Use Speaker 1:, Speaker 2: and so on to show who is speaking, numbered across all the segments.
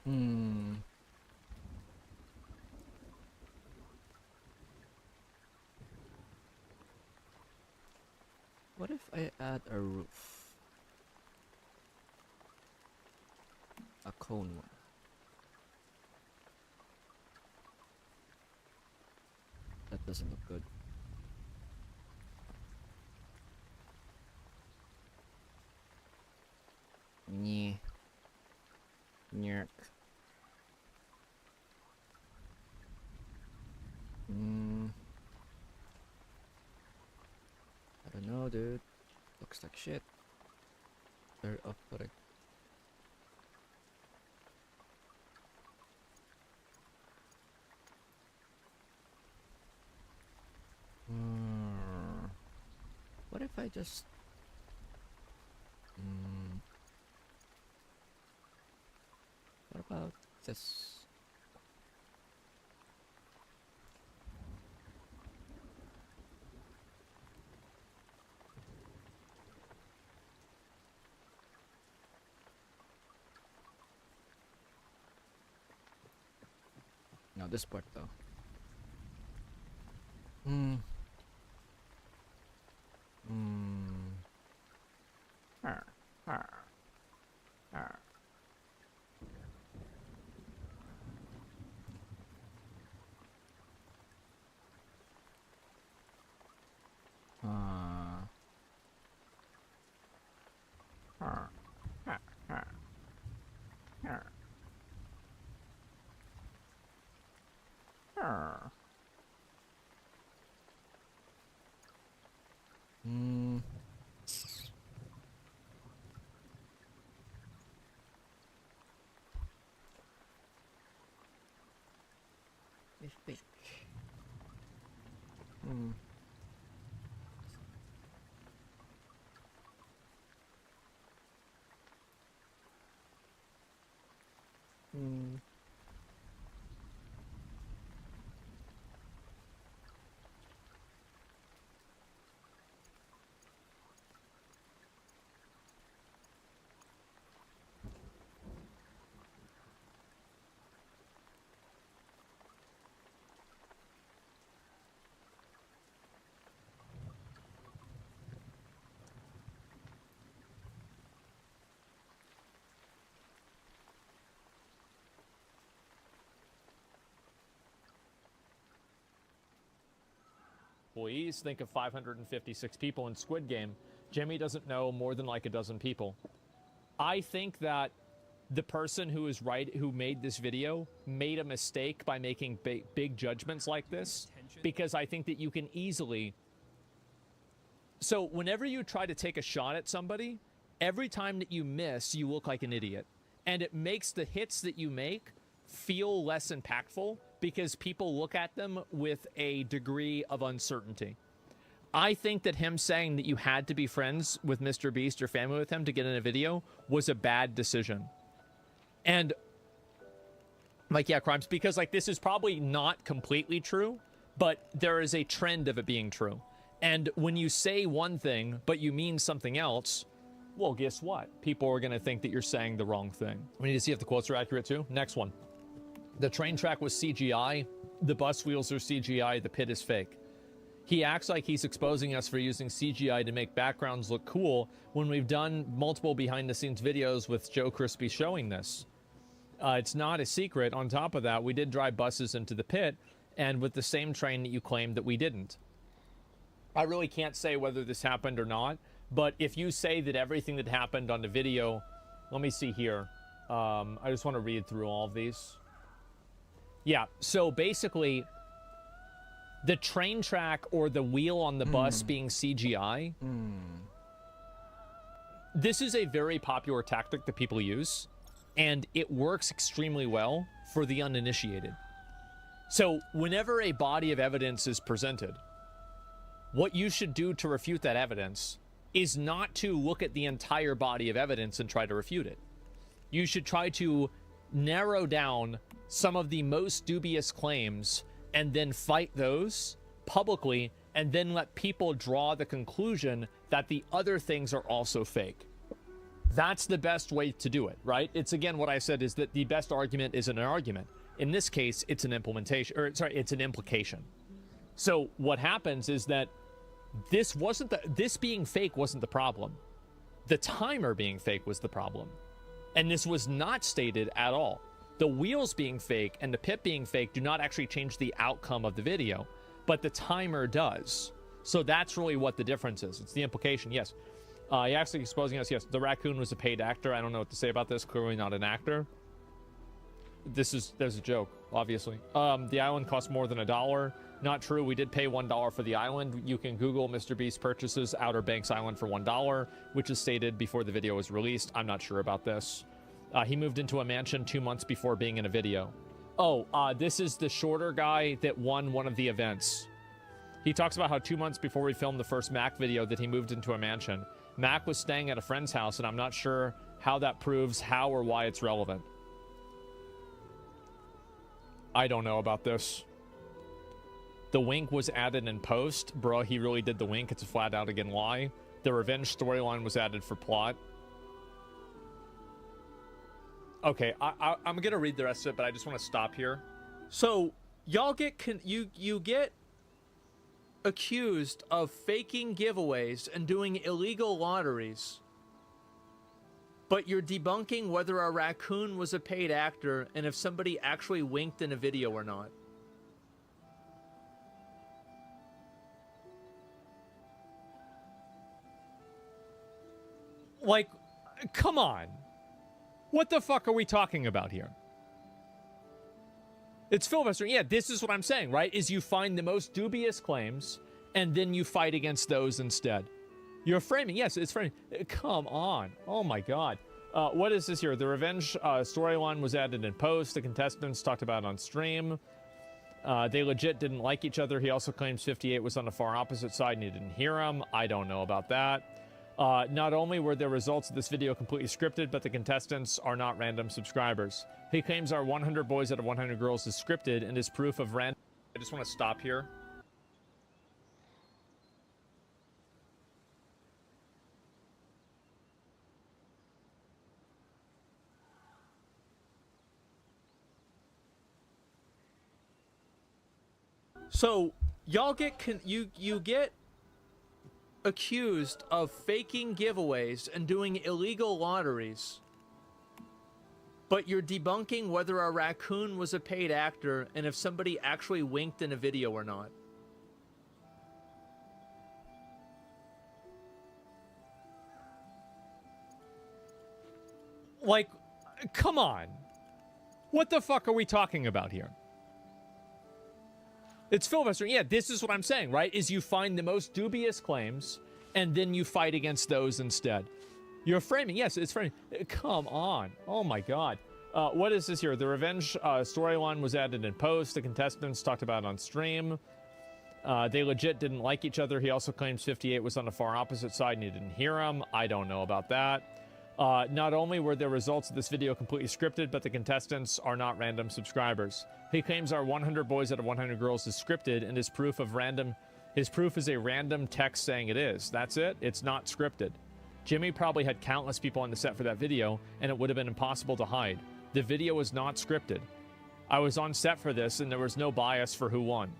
Speaker 1: Hmm. What if I add a roof? A cone one. That doesn't look good. Nyeh. Nyerk. I don't know, dude. Looks like shit. Very off-putting. What if I just... What about this? Now this part though. Arr, arr, arr. Arr, arr, arr, arr. Arr. I think.
Speaker 2: Employees, think of 556 people in Squid Game. Jimmy doesn't know more than like a dozen people. I think that the person who made this video made a mistake by making big judgments like this, because I think that you can easily... So whenever you try to take a shot at somebody, every time that you miss, you look like an idiot. And it makes the hits that you make feel less impactful because people look at them with a degree of uncertainty. I think that him saying that you had to be friends with Mr. Beast or family with him to get in a video was a bad decision. And, like, yeah, Crimes, because, like, this is probably not completely true, but there is a trend of it being true. And when you say one thing, but you mean something else, well, guess what? People are going to think that you're saying the wrong thing. We need to see if the quotes are accurate, too. Next one. The train track was CGI. The bus wheels are CGI. The pit is fake. He acts like he's exposing us for using CGI to make backgrounds look cool when we've done multiple behind-the-scenes videos with Joe Crispy showing this. It's not a secret. On top of that, we did drive buses into the pit, and with the same train that you claimed that we didn't. I really can't say whether this happened or not, but if you say that everything that happened on the video... Let me see here. I just want to read through all of these. Yeah, so basically, the train track or the wheel on the bus being CGI, this is a very popular tactic that people use, and it works extremely well for the uninitiated. So, whenever a body of evidence is presented, what you should do to refute that evidence is not to look at the entire body of evidence and try to refute it. You should try to narrow down some of the most dubious claims and then fight those publicly and then let people draw the conclusion that the other things are also fake. That's the best way to do it, right? It's again what I said is that the best argument isn't an argument. In this case, it's an implementation, or sorry, it's an implication. So what happens is that this being fake wasn't the problem. The timer being fake was the problem. And this was not stated at all. The wheels being fake and the pit being fake do not actually change the outcome of the video, but the timer does. So that's really what the difference is. It's the implication, yes. You're actually exposing us, yes. The raccoon was a paid actor. I don't know what to say about this. Clearly not an actor. There's a joke, obviously. The island cost more than $1. Not true. We did pay $1 for the island. You can Google Mr. Beast purchases Outer Banks Island for $1, which is stated before the video was released. I'm not sure about this. He moved into a mansion 2 months before being in a video. Oh, this is the shorter guy that won one of the events. He talks about how 2 months before we filmed the first Mac video that he moved into a mansion. Mac was staying at a friend's house, and I'm not sure how that proves how or why it's relevant. I don't know about this. The wink was added in post. Bro, he really did the wink. It's a flat out again lie. The revenge storyline was added for plot. Okay, I'm gonna read the rest of it, but I just want to stop here. So y'all get you get accused of faking giveaways and doing illegal lotteries, but you're debunking whether a raccoon was a paid actor and if somebody actually winked in a video or not. Like, come on. What the fuck are we talking about here? It's filibustering. Yeah, this is what I'm saying, right? Is you find the most dubious claims and then you fight against those instead. You're framing. Yes, it's framing. Come on. Oh my God. What is this here? The revenge storyline was added in post. The contestants talked about it on stream. They legit didn't like each other. He also claims 58 was on the far opposite side and he didn't hear him. I don't know about that. Not only were the results of this video completely scripted, but the contestants are not random subscribers. He claims our 100 boys out of 100 girls is scripted and is proof of random. I just want to stop here. So y'all get you get accused of faking giveaways and doing illegal lotteries, but you're debunking whether a raccoon was a paid actor and if somebody actually winked in a video or not. Like, come on. What the fuck are we talking about here? It's filibustering. Yeah, this is what I'm saying, right? Is you find the most dubious claims and then you fight against those instead. You're framing. Yes, it's framing. Come on. Oh my God. What is this here? The revenge storyline was added in post. The contestants talked about it on stream. They legit didn't like each other. He also claims 58 was on the far opposite side and he didn't hear him. I don't know about that. Not only were the results of this video completely scripted, but the contestants are not random subscribers. He claims our 100 boys out of 100 girls is scripted and his proof is a random text saying it is. That's it. It's not scripted. Jimmy probably had countless people on the set for that video and it would have been impossible to hide. The video was not scripted. I was on set for this and there was no bias for who won.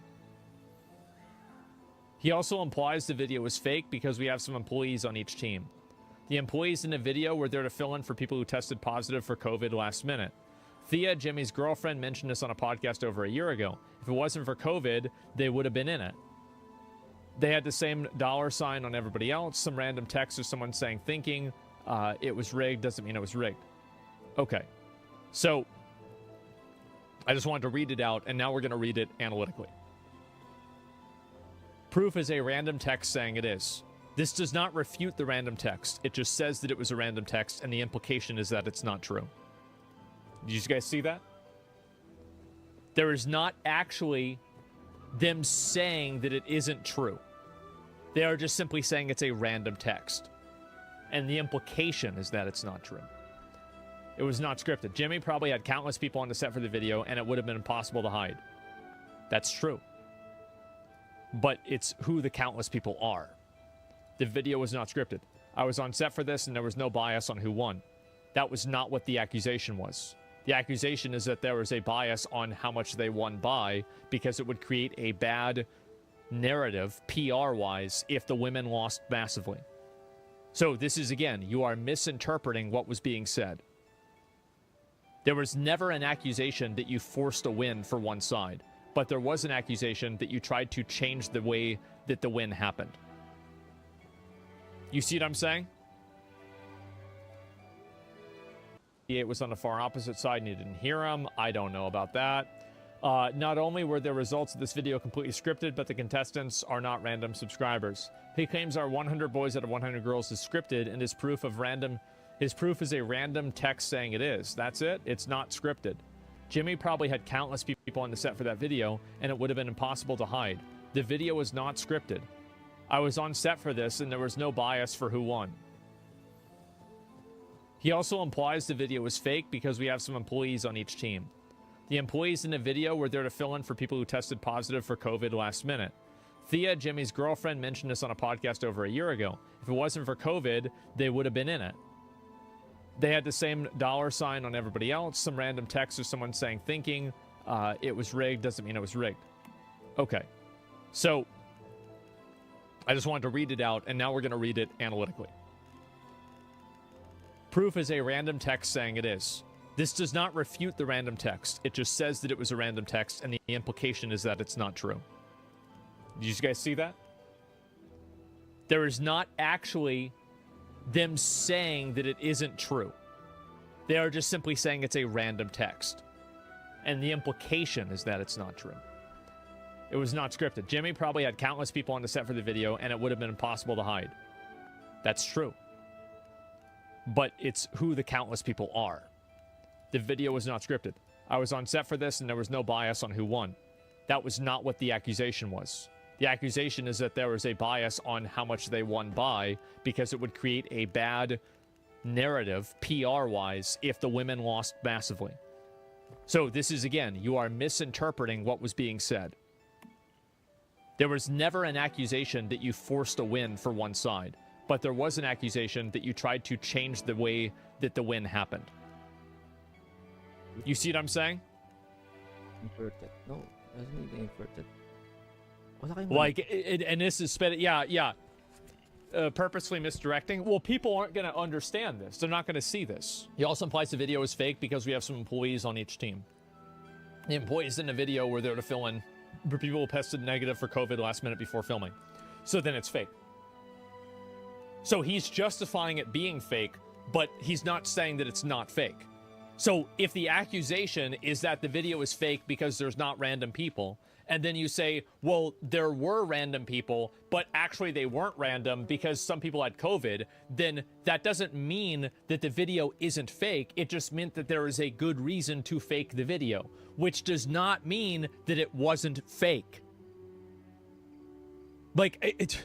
Speaker 2: He also implies the video was fake because we have some employees on each team. The employees in the video were there to fill in for people who tested positive for COVID last minute. Thea, Jimmy's girlfriend, mentioned this on a podcast over a year ago. If it wasn't for COVID, they would have been in it. They had the same $ on everybody else. Some random text or someone saying thinking it was rigged doesn't mean it was rigged. Okay. So I just wanted to read it out, and now we're going to read it analytically. Proof is a random text saying it is. This does not refute the random text. It just says that it was a random text, and the implication is that it's not true. Did you guys see that? There is not actually them saying that it isn't true. They are just simply saying it's a random text. And the implication is that it's not true. It was not scripted. Jimmy probably had countless people on the set for the video, and it would have been impossible to hide. That's true. But it's who the countless people are. The video was not scripted. I was on set for this and there was no bias on who won. That was not what the accusation was. The accusation is that there was a bias on how much they won by because it would create a bad narrative, PR-wise, if the women lost massively. So this is, again, you are misinterpreting what was being said. There was never an accusation that you forced a win for one side, but there was an accusation that you tried to change the way that the win happened. You see what I'm saying? It was on the far opposite side and you didn't hear him. I don't know about that. Not only were the results of this video completely scripted, but the contestants are not random subscribers. He claims our 100 boys out of 100 girls is scripted, and his proof is a random text saying it is. That's it. It's not scripted. Jimmy probably had countless people on the set for that video, and it would have been impossible to hide. The video was not scripted. I was on set for this, and there was no bias for who won. He also implies the video was fake because we have some employees on each team. The employees in the video were there to fill in for people who tested positive for COVID last minute. Thea, Jimmy's girlfriend, mentioned this on a podcast over a year ago. If it wasn't for COVID, they would have been in it. They had the same $ on everybody else. Some random text or someone saying thinking it was rigged doesn't mean it was rigged. Okay. So I just wanted to read it out, and now we're going to read it analytically. Proof is a random text saying it is. This does not refute the random text. It just says that it was a random text, and the implication is that it's not true. Did you guys see that? There is not actually them saying that it isn't true. They are just simply saying it's a random text. And the implication is that it's not true. It was not scripted. Jimmy probably had countless people on the set for the video, and it would have been impossible to hide. That's true. But it's who the countless people are. The video was not scripted. I was on set for this, and there was no bias on who won. That was not what the accusation was. The accusation is that there was a bias on how much they won by because it would create a bad narrative, PR-wise, if the women lost massively. So this is, again, you are misinterpreting what was being said. There was never an accusation that you forced a win for one side, but there was an accusation that you tried to change the way that the win happened. You see what I'm saying?
Speaker 1: Inverted. No, it doesn't need inverted.
Speaker 2: Like, and this is purposely misdirecting. Well, people aren't going to understand this. They're not going to see this. He also implies the video is fake because we have some employees on each team. The employees in the video were there to fill in for people who tested negative for COVID last minute before filming. So then it's fake. So he's justifying it being fake, but he's not saying that it's not fake. So if the accusation is that the video is fake because there's not random people, and then you say, well, there were random people, but actually they weren't random because some people had COVID, then that doesn't mean that the video isn't fake. It just meant that there is a good reason to fake the video, which does not mean that it wasn't fake. Like, it's...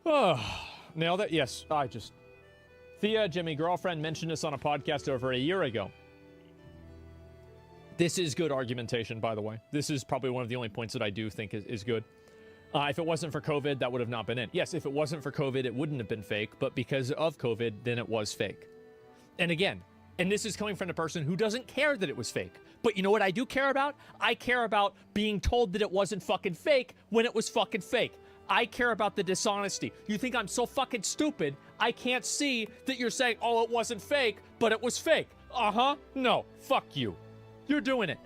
Speaker 2: Oh, nailed it? Yes, Thea, Jimmy, girlfriend, mentioned this on a podcast over a year ago. This is good argumentation, by the way. This is probably one of the only points that I do think is good. If it wasn't for COVID, that would have not been it. Yes, if it wasn't for COVID, it wouldn't have been fake, but because of COVID, then it was fake. And again, and this is coming from the person who doesn't care that it was fake. But you know what I do care about? I care about being told that it wasn't fucking fake when it was fucking fake. I care about the dishonesty. You think I'm so fucking stupid, I can't see that you're saying, oh, it wasn't fake, but it was fake. Uh-huh. No. Fuck you. You're doing it.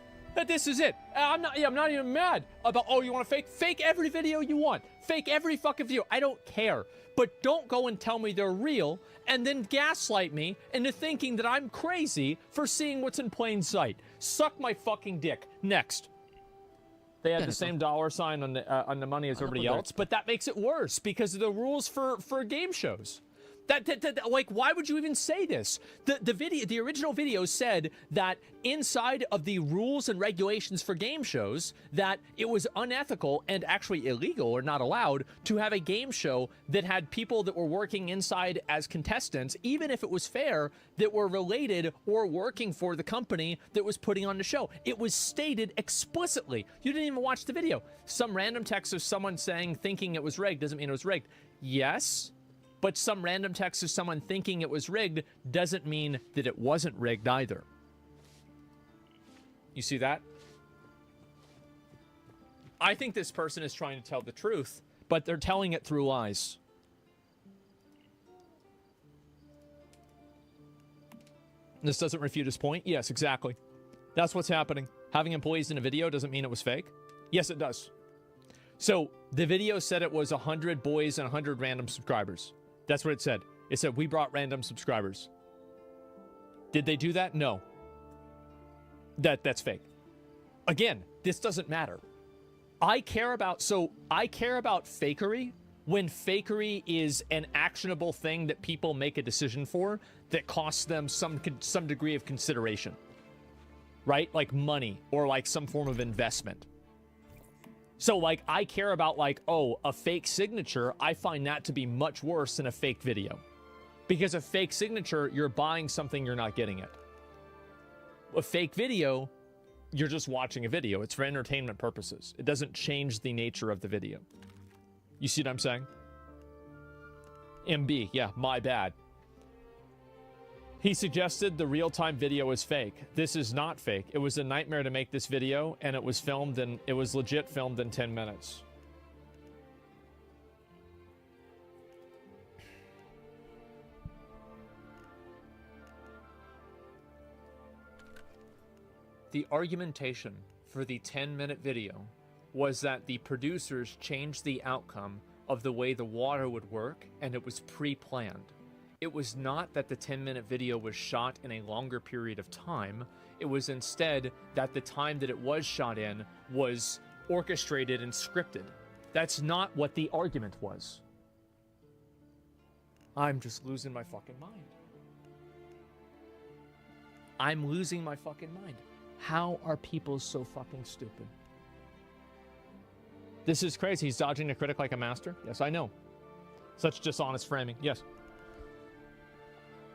Speaker 2: This is it. I'm not even mad about, oh, you want to fake? Fake every video you want. Fake every fucking video. I don't care. But don't go and tell me they're real and then gaslight me into thinking that I'm crazy for seeing what's in plain sight. Suck my fucking dick. Next. They had the same $ on the money as everybody else, but that makes it worse because of the rules for game shows. Like, why would you even say this? The original video said that inside of the rules and regulations for game shows, that it was unethical and actually illegal or not allowed to have a game show that had people that were working inside as contestants, even if it was fair, that were related or working for the company that was putting on the show. It was stated explicitly. You didn't even watch the video. Some random text of someone saying, thinking it was rigged doesn't mean it was rigged. Yes. But some random text of someone thinking it was rigged doesn't mean that it wasn't rigged either. You see that? I think this person is trying to tell the truth, but they're telling it through lies. This doesn't refute his point? Yes, exactly. That's what's happening. Having employees in a video doesn't mean it was fake? Yes, it does. So the video said it was 100 boys and 100 random subscribers. That's what it said. It said, we brought random subscribers. Did they do that? No. That's fake. Again, this doesn't matter. I care about fakery when fakery is an actionable thing that people make a decision for that costs them some degree of consideration. Right? Like money or like some form of investment. So, like, I care about, like, oh, a fake signature. I find that to be much worse than a fake video. Because a fake signature, you're buying something you're not getting it. A fake video, you're just watching a video. It's for entertainment purposes. It doesn't change the nature of the video. You see what I'm saying? MB, yeah, my bad. He suggested the real-time video is fake. This is not fake. It was a nightmare to make this video, and it was legit filmed in 10 minutes. The argumentation for the 10-minute video was that the producers changed the outcome of the way the water would work, and it was pre-planned. It was not that the 10-minute video was shot in a longer period of time. It was instead that the time that it was shot in was orchestrated and scripted. That's not what the argument was. I'm just losing my fucking mind. I'm losing my fucking mind. How are people so fucking stupid? This is crazy. He's dodging the critic like a master. Yes, I know. Such dishonest framing. Yes.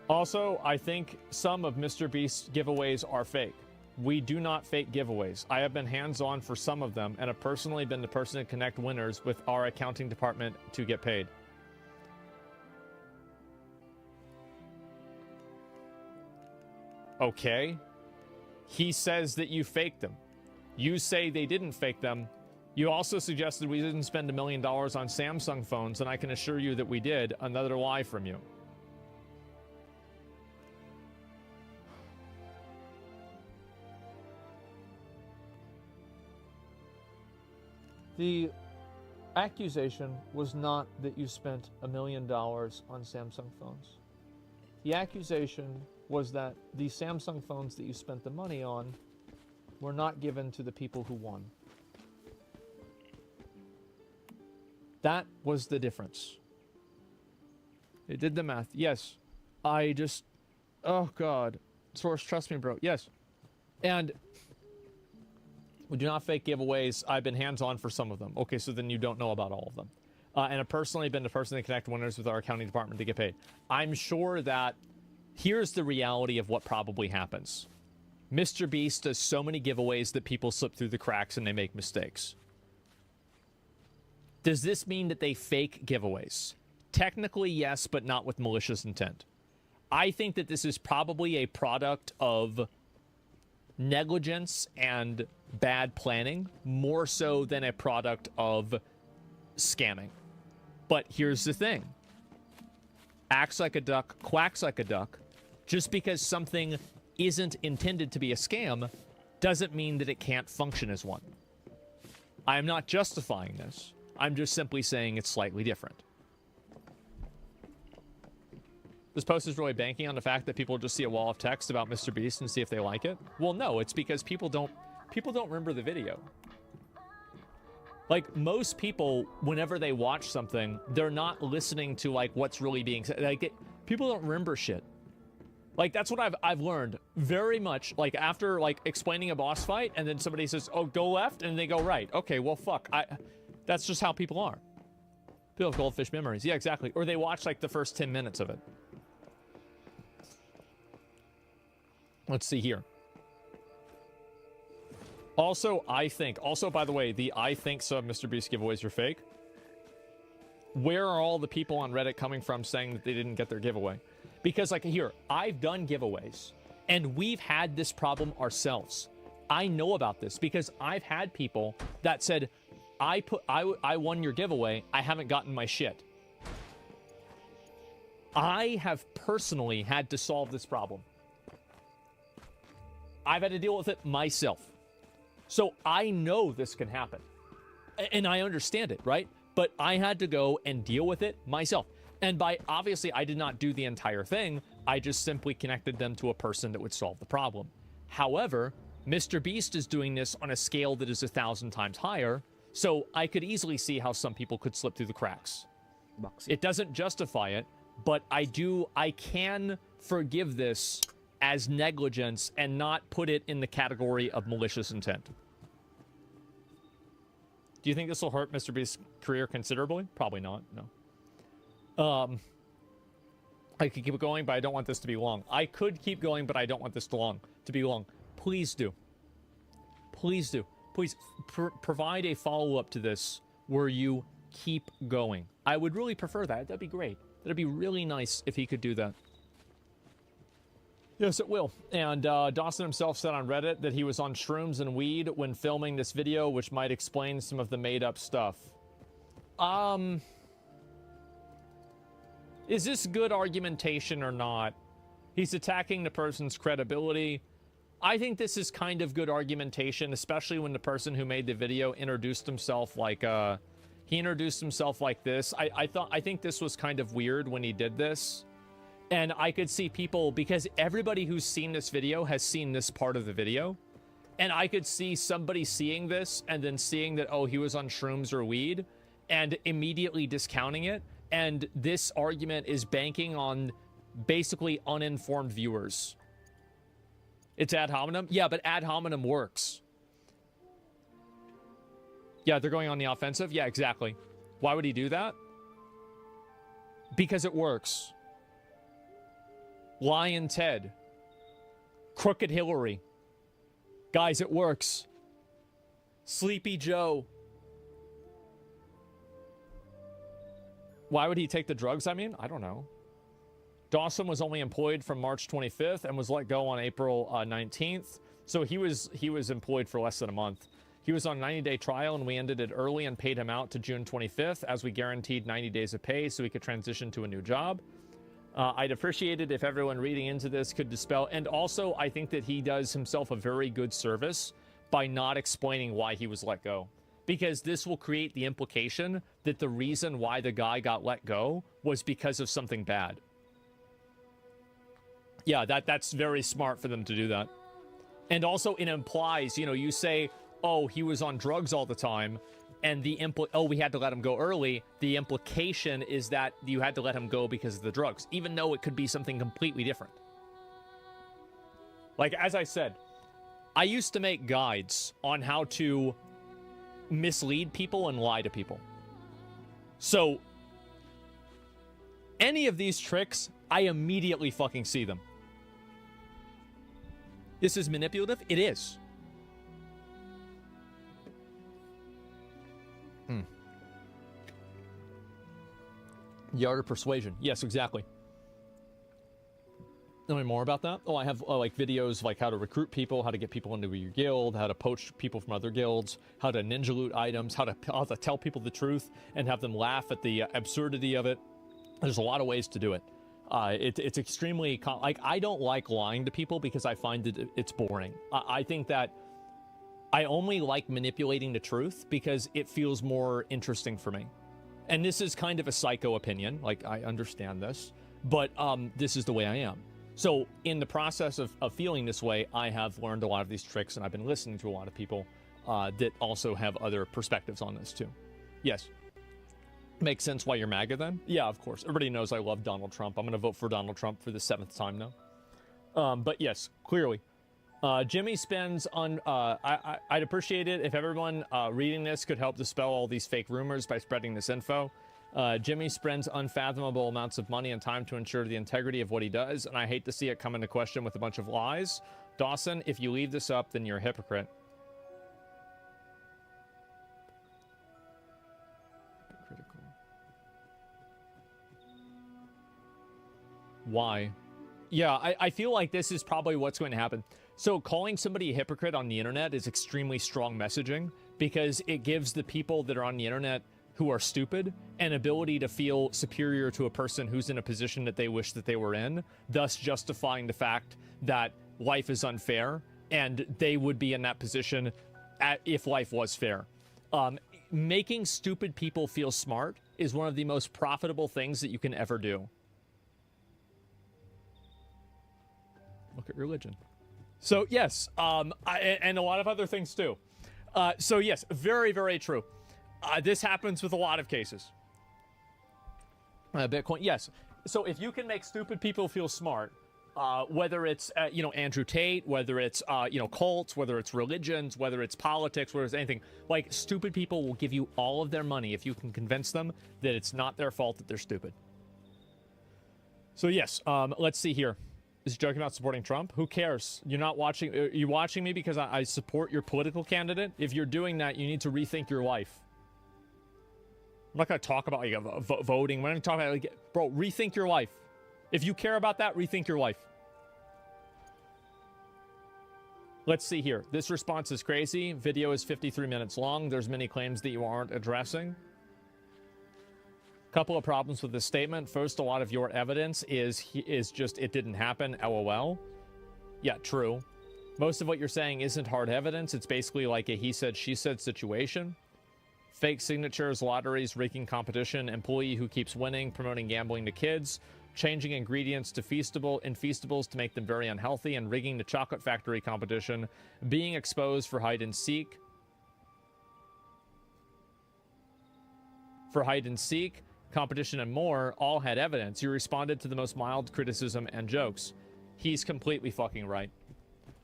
Speaker 2: Also, I think some of Mr. Beast's giveaways are fake. We do not fake giveaways. I have been hands-on for some of them and have personally been the person to connect winners with our accounting department to get paid. Okay. He says that you faked them. You say they didn't fake them. You also suggested we didn't spend $1 million on Samsung phones, and I can assure you that we did. Another lie from you. The accusation was not that you spent $1 million on Samsung phones. The accusation was that the Samsung phones that you spent the money on were not given to the people who won. That was the difference. It did the math. Yes. Oh God. Source, trust me, bro. Yes. And we do not fake giveaways. I've been hands-on for some of them. Okay, so then you don't know about all of them. And I've personally been the person to connect winners with our accounting department to get paid. I'm sure that here's the reality of what probably happens. Mr. Beast does so many giveaways that people slip through the cracks and they make mistakes. Does this mean that they fake giveaways? Technically, yes, but not with malicious intent. I think that this is probably a product of negligence and bad planning, more so than a product of scamming. But here's the thing. Acts like a duck, quacks like a duck. Just because something isn't intended to be a scam doesn't mean that it can't function as one. I am not justifying this. I'm just simply saying it's slightly different. This post is really banking on the fact that people just see a wall of text about Mr. Beast and see if they like it. Well, no, it's because people don't remember the video. Like, most people, whenever they watch something, they're not listening to, like, what's really being said. Like, people don't remember shit. Like, that's what I've learned very much. Like, after, like, explaining a boss fight, and then somebody says, oh, go left, and they go right. Okay, well, fuck. That's just how people are. People have goldfish memories. Yeah, exactly. Or they watch, like, the first 10 minutes of it. Let's see here. Also, by the way, the I think so Mr. Beast giveaways are fake. Where are all the people on Reddit coming from saying that they didn't get their giveaway? Because, like, here, I've done giveaways, and we've had this problem ourselves. I know about this because I've had people that said, I won your giveaway, I haven't gotten my shit. I have personally had to solve this problem. I've had to deal with it myself. So I know this can happen. And I understand it, right? But I had to go and deal with it myself. And by, obviously, I did not do the entire thing. I just simply connected them to a person that would solve the problem. However, Mr. Beast is doing this on a scale that is 1,000 times higher. So I could easily see how some people could slip through the cracks.
Speaker 1: Boxy.
Speaker 2: It doesn't justify it, but I can forgive this as negligence and not put it in the category of malicious intent. Do you think this will hurt Mr. Beast's career considerably? Probably not, no. I could keep going, but I don't want this to be long. I could keep going, but I don't want this to be long. Please do. Please do. Please provide a follow-up to this where you keep going. I would really prefer that. That'd be great. That'd be really nice if he could do that. Yes, it will. And Dawson himself said on Reddit that he was on shrooms and weed when filming this video, which might explain some of the made-up stuff. Is this good argumentation or not? He's attacking the person's credibility. I think this is kind of good argumentation, especially when the person who made the video introduced himself like, he introduced himself like this. I think this was kind of weird when he did this. And I could see people, because everybody who's seen this video has seen this part of the video. And I could see somebody seeing this and then seeing that, oh, he was on shrooms or weed, and immediately discounting it. And this argument is banking on basically uninformed viewers. It's ad hominem? Yeah, but ad hominem works. Yeah, they're going on the offensive? Yeah, exactly. Why would he do that? Because it works. Lion Ted. Crooked Hillary. Guys, it works. Sleepy Joe. Why would he take the drugs, I mean? I don't know. Dawson was only employed from March 25th and was let go on April 19th. So he was employed for less than a month. He was on a 90-day trial, and we ended it early and paid him out to June 25th, as we guaranteed 90 days of pay so he could transition to a new job. I'd appreciate it if everyone reading into this could dispel. And also, I think that he does himself a very good service by not explaining why he was let go. Because this will create the implication that the reason why the guy got let go was because of something bad. Yeah, that's very smart for them to do that. And also, it implies, you know, you say, oh, he was on drugs all the time, and we had to let him go early. The implication is that you had to let him go because of the drugs, even though it could be something completely different. Like, as I said, I used to make guides on how to mislead people and lie to people. So, any of these tricks, I immediately fucking see them. This is manipulative? It is. The art of persuasion. Yes, exactly. Tell me more about that. Oh, I have like videos like how to recruit people, how to get people into your guild, how to poach people from other guilds, how to ninja loot items, how to tell people the truth and have them laugh at the absurdity of it. There's a lot of ways to do it. It's extremely like, I don't like lying to people because I find that it's boring. I think that I only like manipulating the truth because it feels more interesting for me. And this is kind of a psycho opinion. Like, I understand this, but this is the way I am. So in the process of feeling this way, I have learned a lot of these tricks, and I've been listening to a lot of people that also have other perspectives on this too. Yes. Makes sense why you're MAGA then? Yeah, of course. Everybody knows I love Donald Trump. I'm going to vote for Donald Trump for the 7th time now. But yes, clearly. Jimmy spends on... I'd appreciate it if everyone reading this could help dispel all these fake rumors by spreading this info. Jimmy spends unfathomable amounts of money and time to ensure the integrity of what he does, and I hate to see it come into question with a bunch of lies. Dawson, if you leave this up, then you're a hypocrite. Critical. Why? Yeah, I feel like this is probably what's going to happen. So calling somebody a hypocrite on the internet is extremely strong messaging because it gives the people that are on the internet who are stupid an ability to feel superior to a person who's in a position that they wish that they were in, thus justifying the fact that life is unfair and they would be in that position if life was fair. Making stupid people feel smart is one of the most profitable things that you can ever do. Look at religion. So yes, and a lot of other things too. So yes, very, very true. This happens with a lot of cases. Bitcoin, yes. So if you can make stupid people feel smart, whether it's, Andrew Tate, whether it's, cults, whether it's religions, whether it's politics, whether it's anything, like stupid people will give you all of their money if you can convince them that it's not their fault that they're stupid. So yes, let's see here. Is joking about supporting Trump? Who cares? You're not watching. You're watching me because I support your political candidate. If you're doing that, you need to rethink your life. I'm not going to talk about voting. We're going to talk about bro, rethink your life. If you care about that, rethink your life. Let's see here. This response is crazy. Video is 53 minutes long. There's many claims that you aren't addressing. Couple of problems with this statement. First, a lot of your evidence is just it didn't happen, LOL. Yeah, true. Most of what you're saying isn't hard evidence. It's basically like a he said, she said situation. Fake signatures, lotteries, rigging competition, employee who keeps winning, promoting gambling to kids, changing ingredients to feastables to make them very unhealthy, and rigging the chocolate factory competition, being exposed for hide and seek. Competition and more, all had evidence. You responded to the most mild criticism and jokes. He's completely fucking right.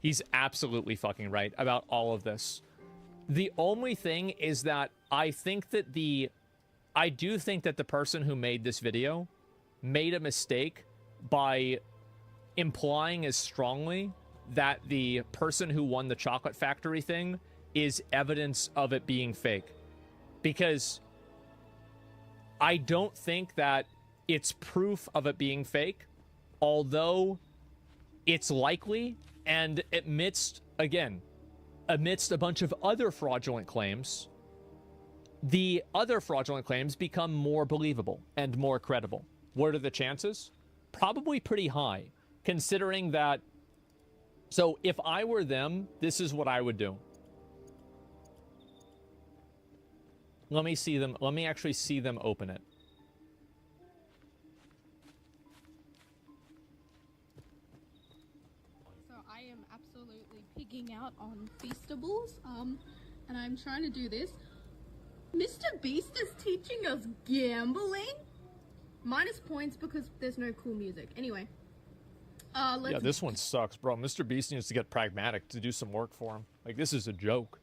Speaker 2: He's absolutely fucking right about all of this. The only thing is that I do think that the person who made this video made a mistake by implying as strongly that the person who won the chocolate factory thing is evidence of it being fake. Because I don't think that it's proof of it being fake, although it's likely, and amidst a bunch of other fraudulent claims, the other fraudulent claims become more believable and more credible. What are the chances? Probably pretty high, considering that... So if I were them, this is what I would do. Let me see them. Let me actually see them open it.
Speaker 3: So I am absolutely pigging out on Feastables, and I'm trying to do this. Mr. Beast is teaching us gambling? Minus points because there's no cool music. Anyway.
Speaker 2: Yeah, this one sucks, bro. Mr. Beast needs to get pragmatic to do some work for him. Like, this is a joke.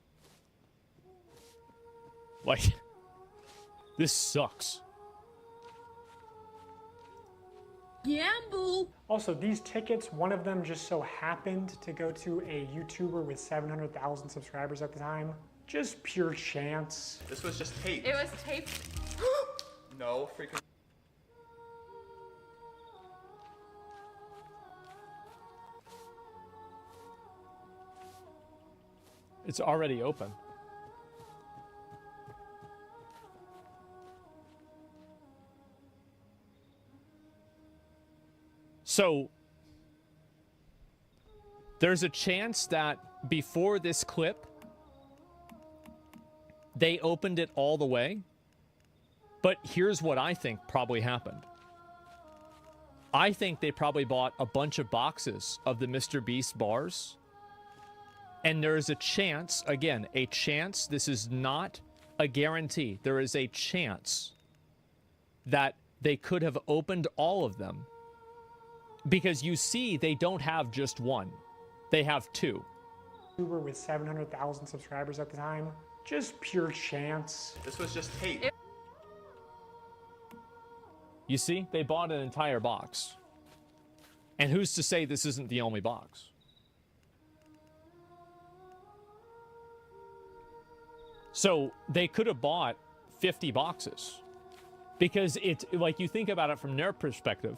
Speaker 2: Like, this sucks.
Speaker 3: Gamble!
Speaker 4: Also, these tickets, one of them just so happened to go to a YouTuber with 700,000 subscribers at the time. Just pure chance.
Speaker 5: This was just taped.
Speaker 3: It was taped.
Speaker 5: No freaking.
Speaker 2: It's already open. So, there's a chance that before this clip, they opened it all the way. But here's what I think probably happened. I think they probably bought a bunch of boxes of the Mr. Beast bars And there is a chance, again, a chance, this is not a guarantee. There is a chance that they could have opened all of them. Because you see, they don't have just one. They have two.
Speaker 4: YouTuber with 700,000 subscribers at the time. Just pure chance.
Speaker 5: This was just hate.
Speaker 2: You see, they bought an entire box. And who's to say this isn't the only box? So they could have bought 50 boxes. Because it's like, you think about it from their perspective,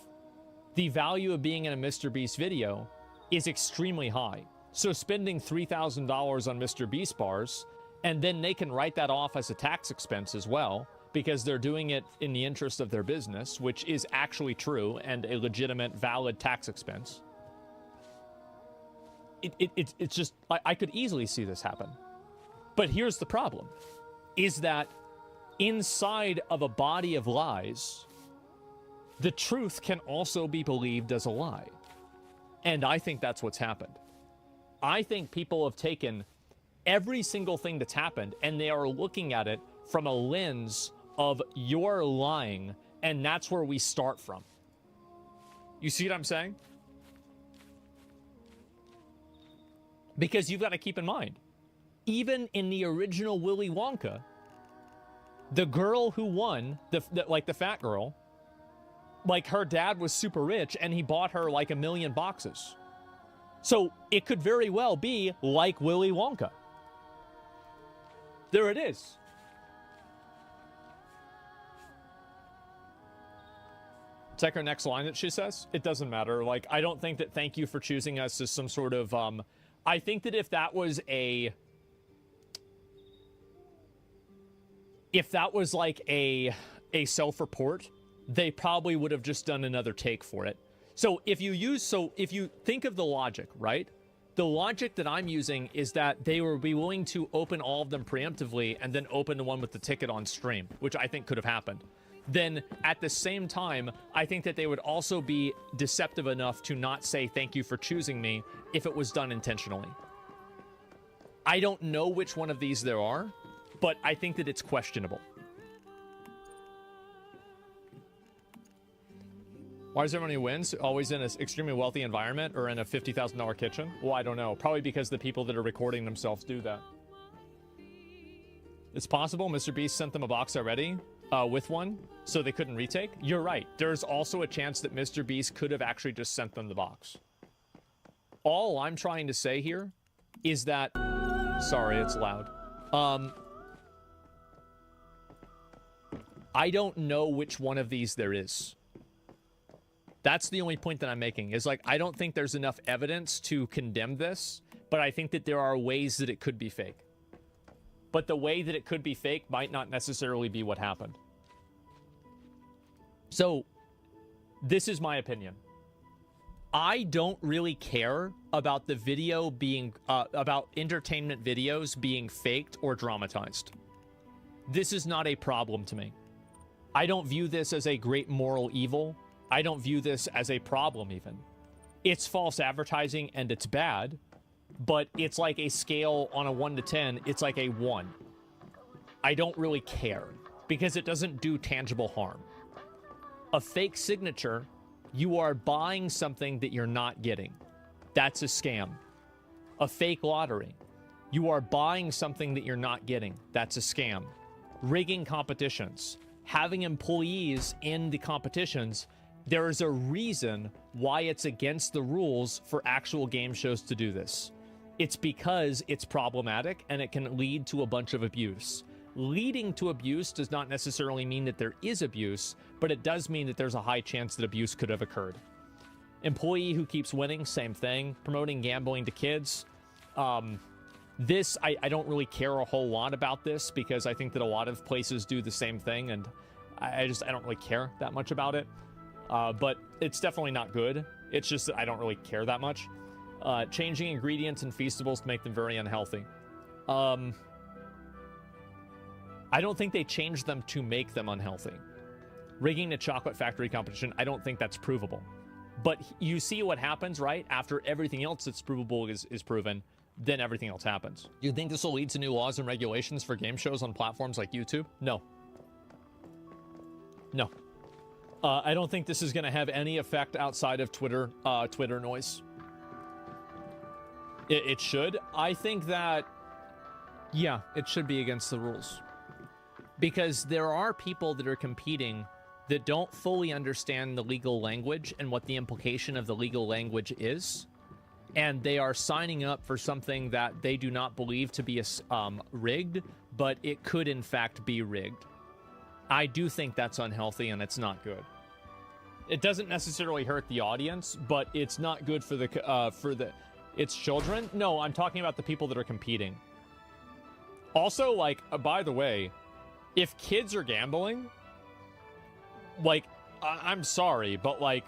Speaker 2: the value of being in a MrBeast video is extremely high. So spending $3,000 on MrBeast bars, and then they can write that off as a tax expense as well, because they're doing it in the interest of their business, which is actually true and a legitimate, valid tax expense. It's just, I could easily see this happen. But here's the problem, is that inside of a body of lies, the truth can also be believed as a lie. And I think that's what's happened. I think people have taken every single thing that's happened and they are looking at it from a lens of you're lying, and that's where we start from. You see what I'm saying? Because you've got to keep in mind, even in the original Willy Wonka, the girl who won, like the fat girl, like her dad was super rich and he bought her like 1 million boxes. So it could very well be like Willy Wonka. There it is. Check her next line that she says. It doesn't matter. Like, I don't think that thank you for choosing us is some sort of, I think that if that was like a self-report, they probably would have just done another take for it. So if you think of the logic, right? The logic that I'm using is that they will be willing to open all of them preemptively and then open the one with the ticket on stream, which I think could have happened. Then at the same time, I think that they would also be deceptive enough to not say thank you for choosing me if it was done intentionally. I don't know which one of these there are, but I think that it's questionable. Why is everyone who wins always in an extremely wealthy environment or in a $50,000 kitchen? Well, I don't know. Probably because the people that are recording themselves do that. It's possible MrBeast sent them a box already with one, so they couldn't retake. You're right. There's also a chance that MrBeast could have actually just sent them the box. All I'm trying to say here is that... Sorry, it's loud. I don't know which one of these there is. That's the only point that I'm making, is like, I don't think there's enough evidence to condemn this, but I think that there are ways that it could be fake. But the way that it could be fake might not necessarily be what happened. So, this is my opinion. I don't really care about the video being, about entertainment videos being faked or dramatized. This is not a problem to me. I don't view this as a great moral evil. I don't view this as a problem even. It's false advertising and it's bad, but it's like a scale on a 1 to 10, it's like a 1. I don't really care because it doesn't do tangible harm. A fake signature, you are buying something that you're not getting. That's a scam. A fake lottery, you are buying something that you're not getting. That's a scam. Rigging competitions, having employees in the competitions, there is a reason why it's against the rules for actual game shows to do this. It's because it's problematic and it can lead to a bunch of abuse. Leading to abuse does not necessarily mean that there is abuse, but it does mean that there's a high chance that abuse could have occurred. Employee who keeps winning, same thing. Promoting gambling to kids. This, I don't really care a whole lot about this because I think that a lot of places do the same thing, and I don't really care that much about it. But it's definitely not good. It's just that I don't really care that much. Changing ingredients in Feastables to make them very unhealthy. I don't think they changed them to make them unhealthy. Rigging a chocolate factory competition, I don't think that's provable. But you see what happens, right? After everything else that's provable is proven. then everything else happens. Do you think this will lead to new laws and regulations for game shows on platforms like YouTube? No. No. I don't think this is going to have any effect outside of Twitter noise. It should. I think that, yeah, it should be against the rules. Because there are people that are competing that don't fully understand the legal language and what the implication of the legal language is. And they are signing up for something that they do not believe to be rigged, but it could in fact be rigged. I do think that's unhealthy and it's not good. It doesn't necessarily hurt the audience, but it's not good for its children. No, I'm talking about the people that are competing. Also, like, by the way, if kids are gambling, like, I'm sorry, but like,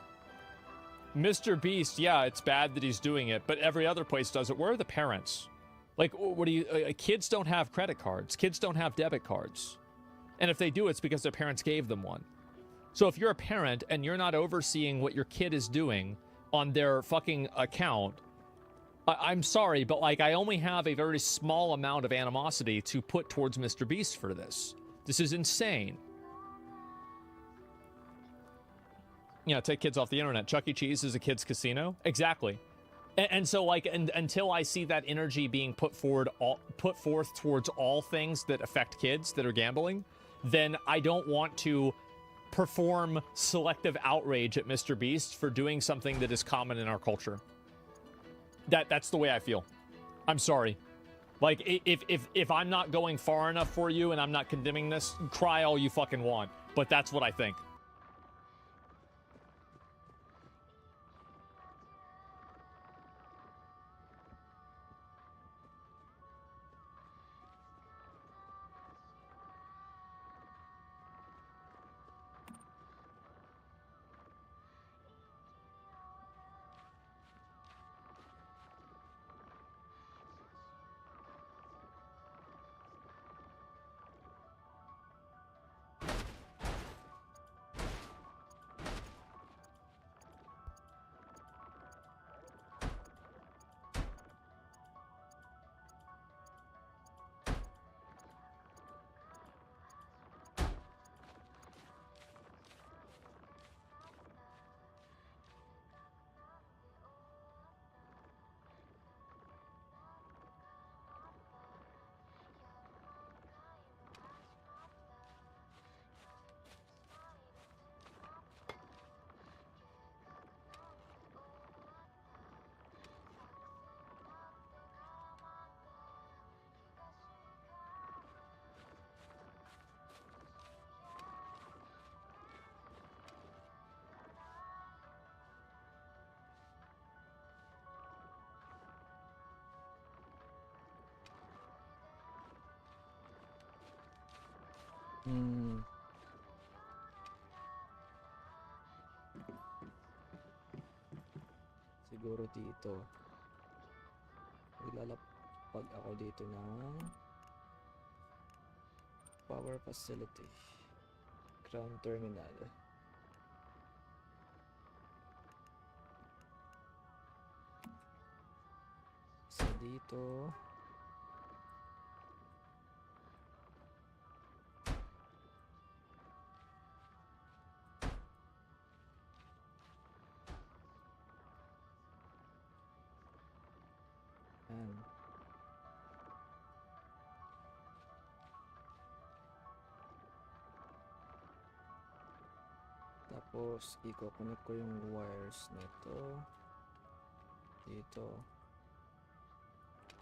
Speaker 2: Mr. Beast, yeah, it's bad that he's doing it, but every other place does it. Where are the parents? Like, what do you... kids don't have credit cards. Kids don't have debit cards. And if they do, it's because their parents gave them one. So if you're a parent and you're not overseeing what your kid is doing on their fucking account, I'm sorry, but like, I only have a very small amount of animosity to put towards Mr. Beast for this. This is insane. Yeah, take kids off the internet. Chuck E. Cheese is a kid's casino. Exactly. And so, like, until I see that energy being put forth towards all things that affect kids that are gambling, then I don't want to perform selective outrage at Mr. Beast for doing something that is common in our culture. That's the way I feel. I'm sorry. Like, if I'm not going far enough for you and I'm not condemning this, cry all you fucking want. But that's what I think.
Speaker 1: Siguro dito. Maglalapag ako dito ng power facility. Ground terminal. Isa dito. Ayan. Tapos, i-connect ko yung wires nito. Dito.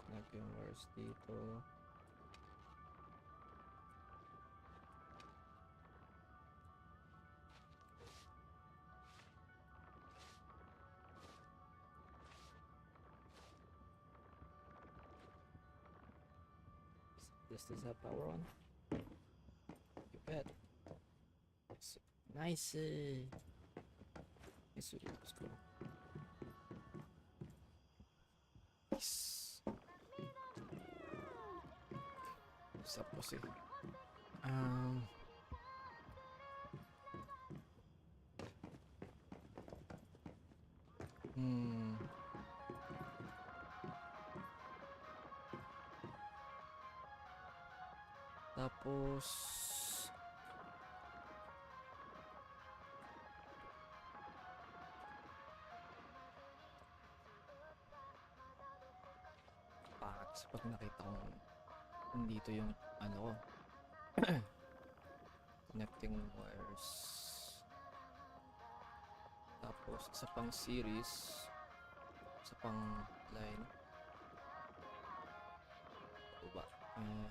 Speaker 1: Connect yung wires dito. Does this have power on? You bet. Nice. Nice. Let's go. Nice. What's up, pussy? Tapos pangit sa pag nakita kong nandito yung ano ko. Connecting wires. Tapos isa pang series, isa pang line. Baba. No.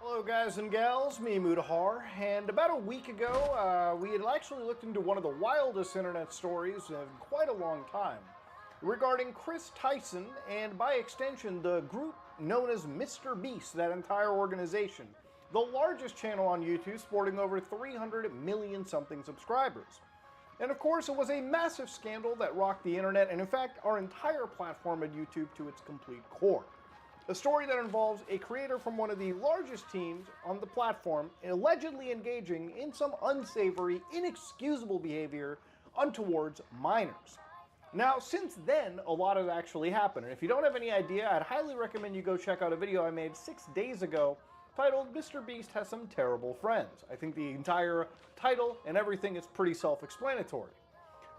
Speaker 6: Hello guys and gals, me Mudahar, and about a week ago we had actually looked into one of the wildest internet stories in quite a long time regarding Chris Tyson and by extension the group known as Mr. Beast, that entire organization, the largest channel on YouTube sporting over 300 million something subscribers. And of course it was a massive scandal that rocked the internet and in fact our entire platform at YouTube to its complete core. A story that involves a creator from one of the largest teams on the platform allegedly engaging in some unsavory, inexcusable behavior untowards minors. Now, since then, a lot has actually happened, and if you don't have any idea, I'd highly recommend you go check out a video I made 6 days ago titled Mr. Beast Has Some Terrible Friends. I think the entire title and everything is pretty self-explanatory.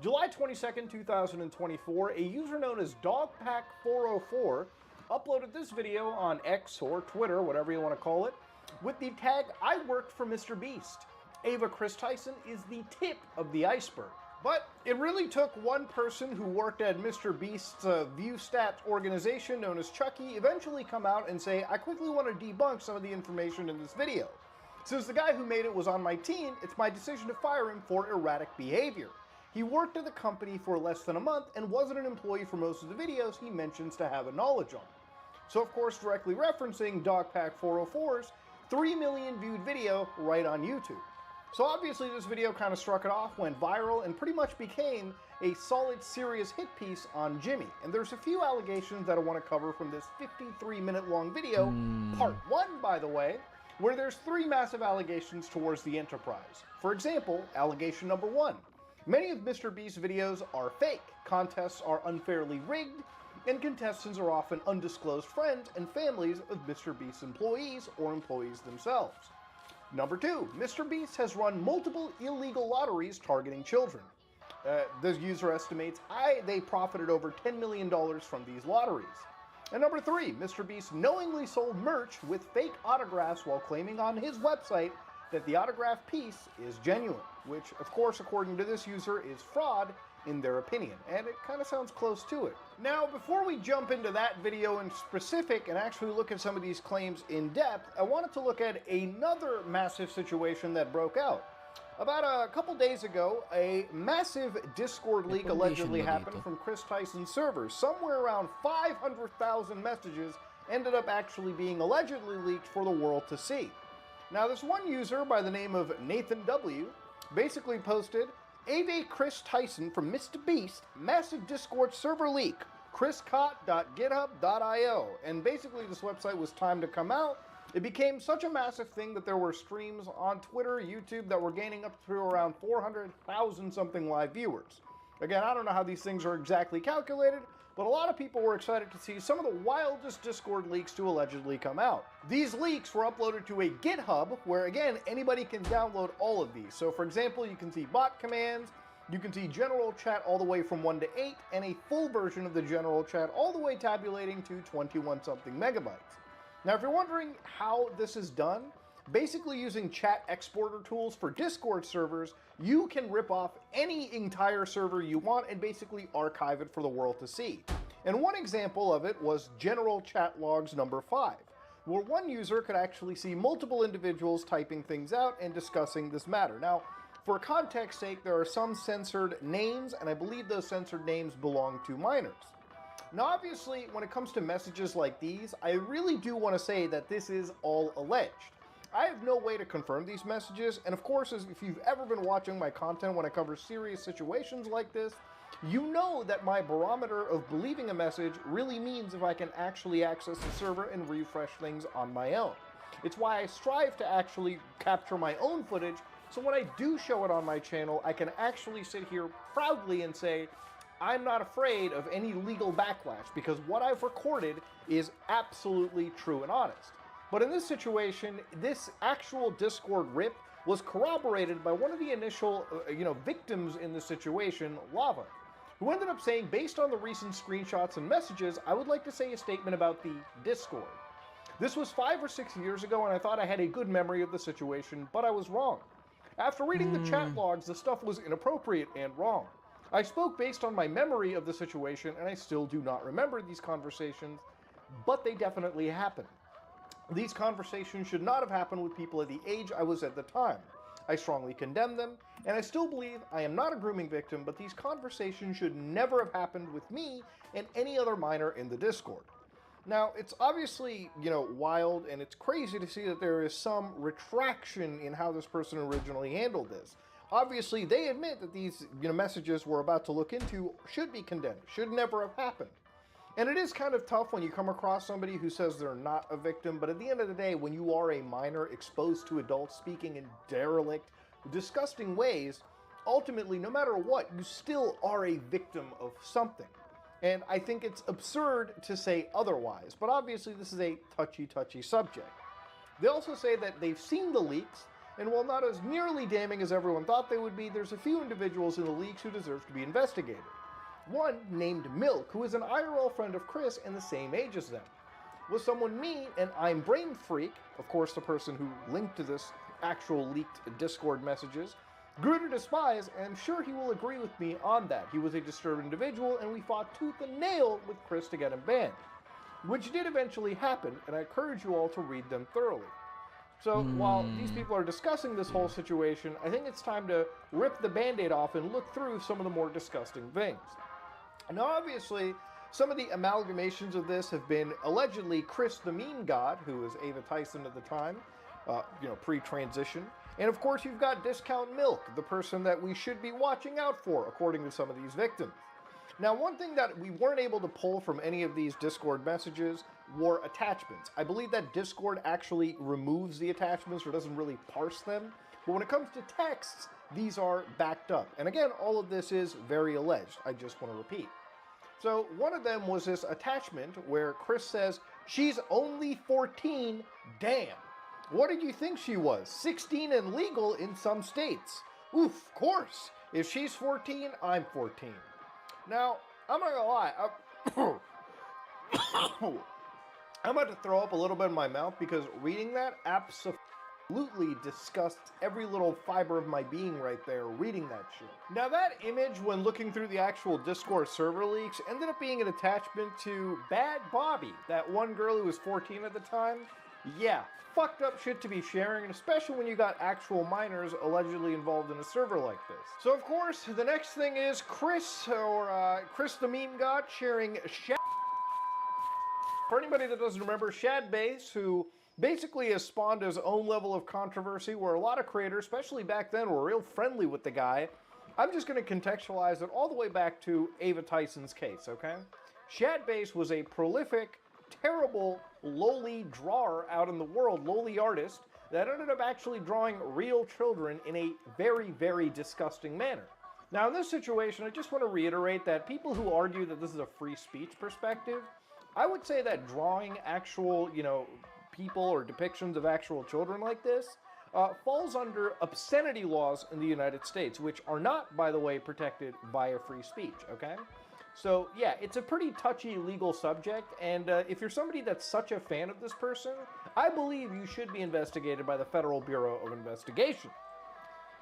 Speaker 6: July 22nd, 2024, a user known as Dogpack404 uploaded this video on X or Twitter, whatever you want to call it, with the tag, "I worked for Mr. Beast." Ava Chris Tyson is the tip of the iceberg. But it really took one person who worked at Mr. Beast's ViewStat organization known as Chucky eventually come out and say, I quickly want to debunk some of the information in this video. Since the guy who made it was on my team, it's my decision to fire him for erratic behavior. He worked at the company for less than a month and wasn't an employee for most of the videos he mentions to have a knowledge on. So of course directly referencing Dogpack404's 3 million viewed video right on YouTube. So obviously this video kind of struck it off, went viral, and pretty much became a solid, serious hit piece on Jimmy. And there's a few allegations that I want to cover from this 53-minute long video, part 1 by the way, where there's 3 massive allegations towards the enterprise. For example, allegation number 1. Many of Mr. Beast's videos are fake, contests are unfairly rigged, and contestants are often undisclosed friends and families of Mr. Beast's employees or employees themselves. Number 2, Mr. Beast has run multiple illegal lotteries targeting children. The user estimates they profited over $10 million from these lotteries. And number 3, Mr. Beast knowingly sold merch with fake autographs while claiming on his website that the autograph piece is genuine, which of course according to this user is fraud in their opinion, and it kind of sounds close to it. Now, before we jump into that video in specific and actually look at some of these claims in depth, I wanted to look at another massive situation that broke out. About a couple days ago, a massive Discord leak allegedly happened from Chris Tyson's servers. Somewhere around 500,000 messages ended up actually being allegedly leaked for the world to see. Now, this one user by the name of Nathan W. basically posted, Ava Chris Tyson from Mr. Beast, massive Discord server leak, chriscott.github.io. And basically this website was timed to come out. It became such a massive thing that there were streams on Twitter, YouTube that were gaining up to around 400,000 something live viewers. Again, I don't know how these things are exactly calculated, but a lot of people were excited to see some of the wildest Discord leaks to allegedly come out. These leaks were uploaded to a GitHub where, again, anybody can download all of these. So, for example, you can see bot commands, you can see general chat all the way from 1 to 8, and a full version of the general chat all the way tabulating to 21 something megabytes. Now, if you're wondering how this is done, basically using chat exporter tools for Discord servers, you can rip off any entire server you want and basically archive it for the world to see. And one example of it was General Chat Logs number 5, where one user could actually see multiple individuals typing things out and discussing this matter. Now, for context's sake, there are some censored names, and I believe those censored names belong to minors. Now, obviously, when it comes to messages like these, I really do want to say that this is all alleged. I have no way to confirm these messages, and of course, if you've ever been watching my content when I cover serious situations like this, you know that my barometer of believing a message really means if I can actually access the server and refresh things on my own. It's why I strive to actually capture my own footage, so when I do show it on my channel, I can actually sit here proudly and say, I'm not afraid of any legal backlash, because what I've recorded is absolutely true and honest. But in this situation, this actual Discord rip was corroborated by one of the initial, victims in the situation, Lava, who ended up saying, based on the recent screenshots and messages, I would like to say a statement about the Discord. This was 5 or 6 years ago, and I thought I had a good memory of the situation, but I was wrong. After reading the chat logs, the stuff was inappropriate and wrong. I spoke based on my memory of the situation, and I still do not remember these conversations, but they definitely happened. These conversations should not have happened with people at the age I was at the time. I strongly condemn them, and I still believe I am not a grooming victim, but these conversations should never have happened with me and any other minor in the Discord. Now, it's obviously, wild, and it's crazy to see that there is some retraction in how this person originally handled this. Obviously, they admit that these, messages we're about to look into should be condemned, should never have happened. And it is kind of tough when you come across somebody who says they're not a victim, but at the end of the day, when you are a minor exposed to adults speaking in derelict, disgusting ways, ultimately, no matter what, you still are a victim of something. And I think it's absurd to say otherwise, but obviously this is a touchy subject. They also say that they've seen the leaks, and while not as nearly damning as everyone thought they would be, there's a few individuals in the leaks who deserve to be investigated. One, named Milk, who is an IRL friend of Chris and the same age as them. Was someone me, and I'm Brain Freak, of course the person who linked to this actual leaked Discord messages, grew to despise, and I'm sure he will agree with me on that. He was a disturbed individual, and we fought tooth and nail with Chris to get him banned. Which did eventually happen, and I encourage you all to read them thoroughly. So, while these people are discussing this whole situation, I think it's time to rip the Band-Aid off and look through some of the more disgusting things. Now, obviously, some of the amalgamations of this have been allegedly Chris the Meme God, who was Ava Tyson at the time, pre-transition. And of course, you've got Discount Milk, the person that we should be watching out for, according to some of these victims. Now, one thing that we weren't able to pull from any of these Discord messages were attachments. I believe that Discord actually removes the attachments or doesn't really parse them. But when it comes to texts, these are backed up. And again, all of this is very alleged. I just want to repeat. So one of them was this attachment where Chris says, she's only 14, damn. What did you think she was? 16 and legal in some states. Oof, of course. If she's 14, I'm 14. Now, I'm not gonna lie. I'm about to throw up a little bit in my mouth because reading that absolutely disgusts every little fiber of my being right there reading that shit. Now that image, when looking through the actual Discord server leaks, ended up being an attachment to Bad Bobby, that one girl who was 14 at the time. Yeah, fucked up shit to be sharing, and especially when you got actual minors allegedly involved in a server like this. So of course, the next thing is Chris the Meme God sharing Shad. For anybody that doesn't remember, Shadbase, who basically has spawned his own level of controversy where a lot of creators, especially back then, were real friendly with the guy. I'm just going to contextualize it all the way back to Ava Tyson's case, okay? Shadbase was a prolific, terrible, lowly drawer out in the world, lowly artist, that ended up actually drawing real children in a very, very disgusting manner. Now, in this situation, I just want to reiterate that people who argue that this is a free speech perspective, I would say that drawing actual, people or depictions of actual children like this falls under obscenity laws in the United States, which are not, by the way, protected via free speech, okay? So, yeah, it's a pretty touchy legal subject, and if you're somebody that's such a fan of this person, I believe you should be investigated by the Federal Bureau of Investigation.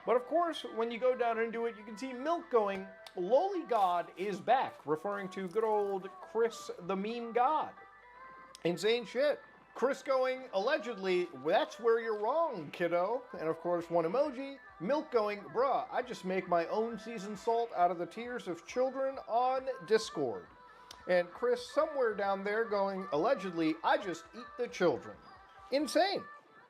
Speaker 6: But of course, when you go down into it, you can see Milk going, Lowly God is back, referring to good old Chris the Meme God. Insane shit. Chris going, allegedly, that's where you're wrong, kiddo. And of course, one emoji. Milk going, bruh, I just make my own seasoned salt out of the tears of children on Discord. And Chris somewhere down there going, allegedly, I just eat the children. Insane.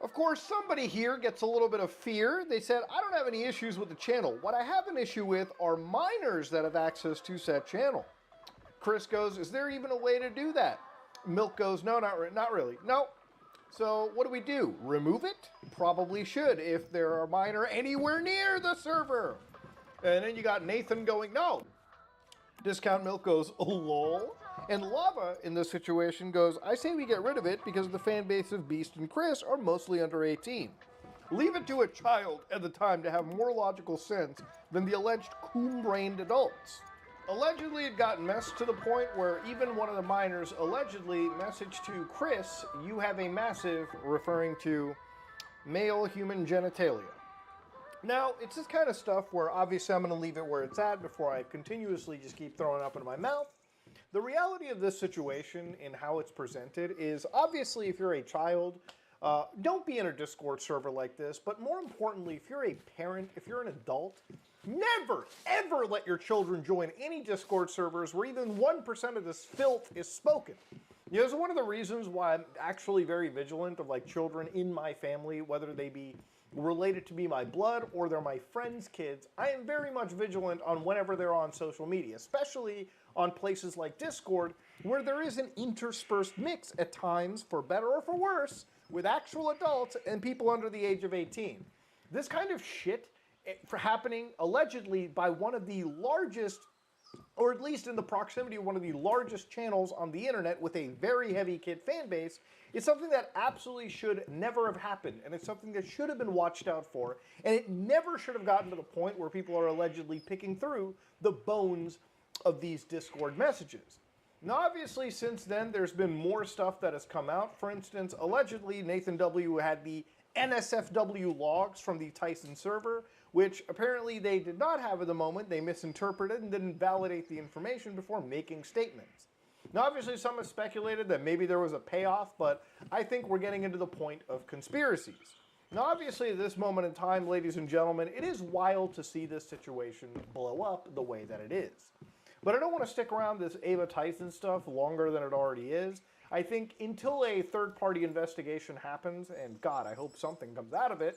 Speaker 6: Of course, somebody here gets a little bit of fear. They said, I don't have any issues with the channel. What I have an issue with are minors that have access to said channel. Chris goes, is there even a way to do that? Milk goes, no, not really. No. So what do? Remove it? Probably should if there are minor anywhere near the server. And then you got Nathan going, no. Discount Milk goes, oh, lol. And Lava in this situation goes, I say we get rid of it because the fan base of Beast and Chris are mostly under 18. Leave it to a child at the time to have more logical sense than the alleged coon-brained adults. Allegedly, it got messed to the point where even one of the minors allegedly messaged to Chris, you have a massive, referring to male human genitalia. Now, it's this kind of stuff where obviously I'm going to leave it where it's at before I continuously just keep throwing it up into my mouth. The reality of this situation and how it's presented is obviously if you're a child, don't be in a Discord server like this, but more importantly, if you're a parent, if you're an adult, never, ever let your children join any Discord servers where even 1% of this filth is spoken. You know, it's one of the reasons why I'm actually very vigilant of like children in my family, whether they be related to me, my blood, or they're my friends' kids. I am very much vigilant on whenever they're on social media, especially on places like Discord, where there is an interspersed mix at times, for better or for worse, with actual adults and people under the age of 18. This kind of shit for happening allegedly by one of the largest, or at least in the proximity of one of the largest channels on the internet with a very heavy kid fan base, is something that absolutely should never have happened, and it's something that should have been watched out for, and it never should have gotten to the point where people are allegedly picking through the bones of these Discord messages. Now, obviously, since then, there's been more stuff that has come out. For instance, allegedly, Nathan W. had the NSFW logs from the Tyson server, which apparently they did not have at the moment. They misinterpreted and didn't validate the information before making statements. Now, obviously, some have speculated that maybe there was a payoff, but I think we're getting into the point of conspiracies. Now, obviously, at this moment in time, ladies and gentlemen, it is wild to see this situation blow up the way that it is. But I don't want to stick around this Ava Tyson stuff longer than it already is. I think until a third-party investigation happens, and God, I hope something comes out of it,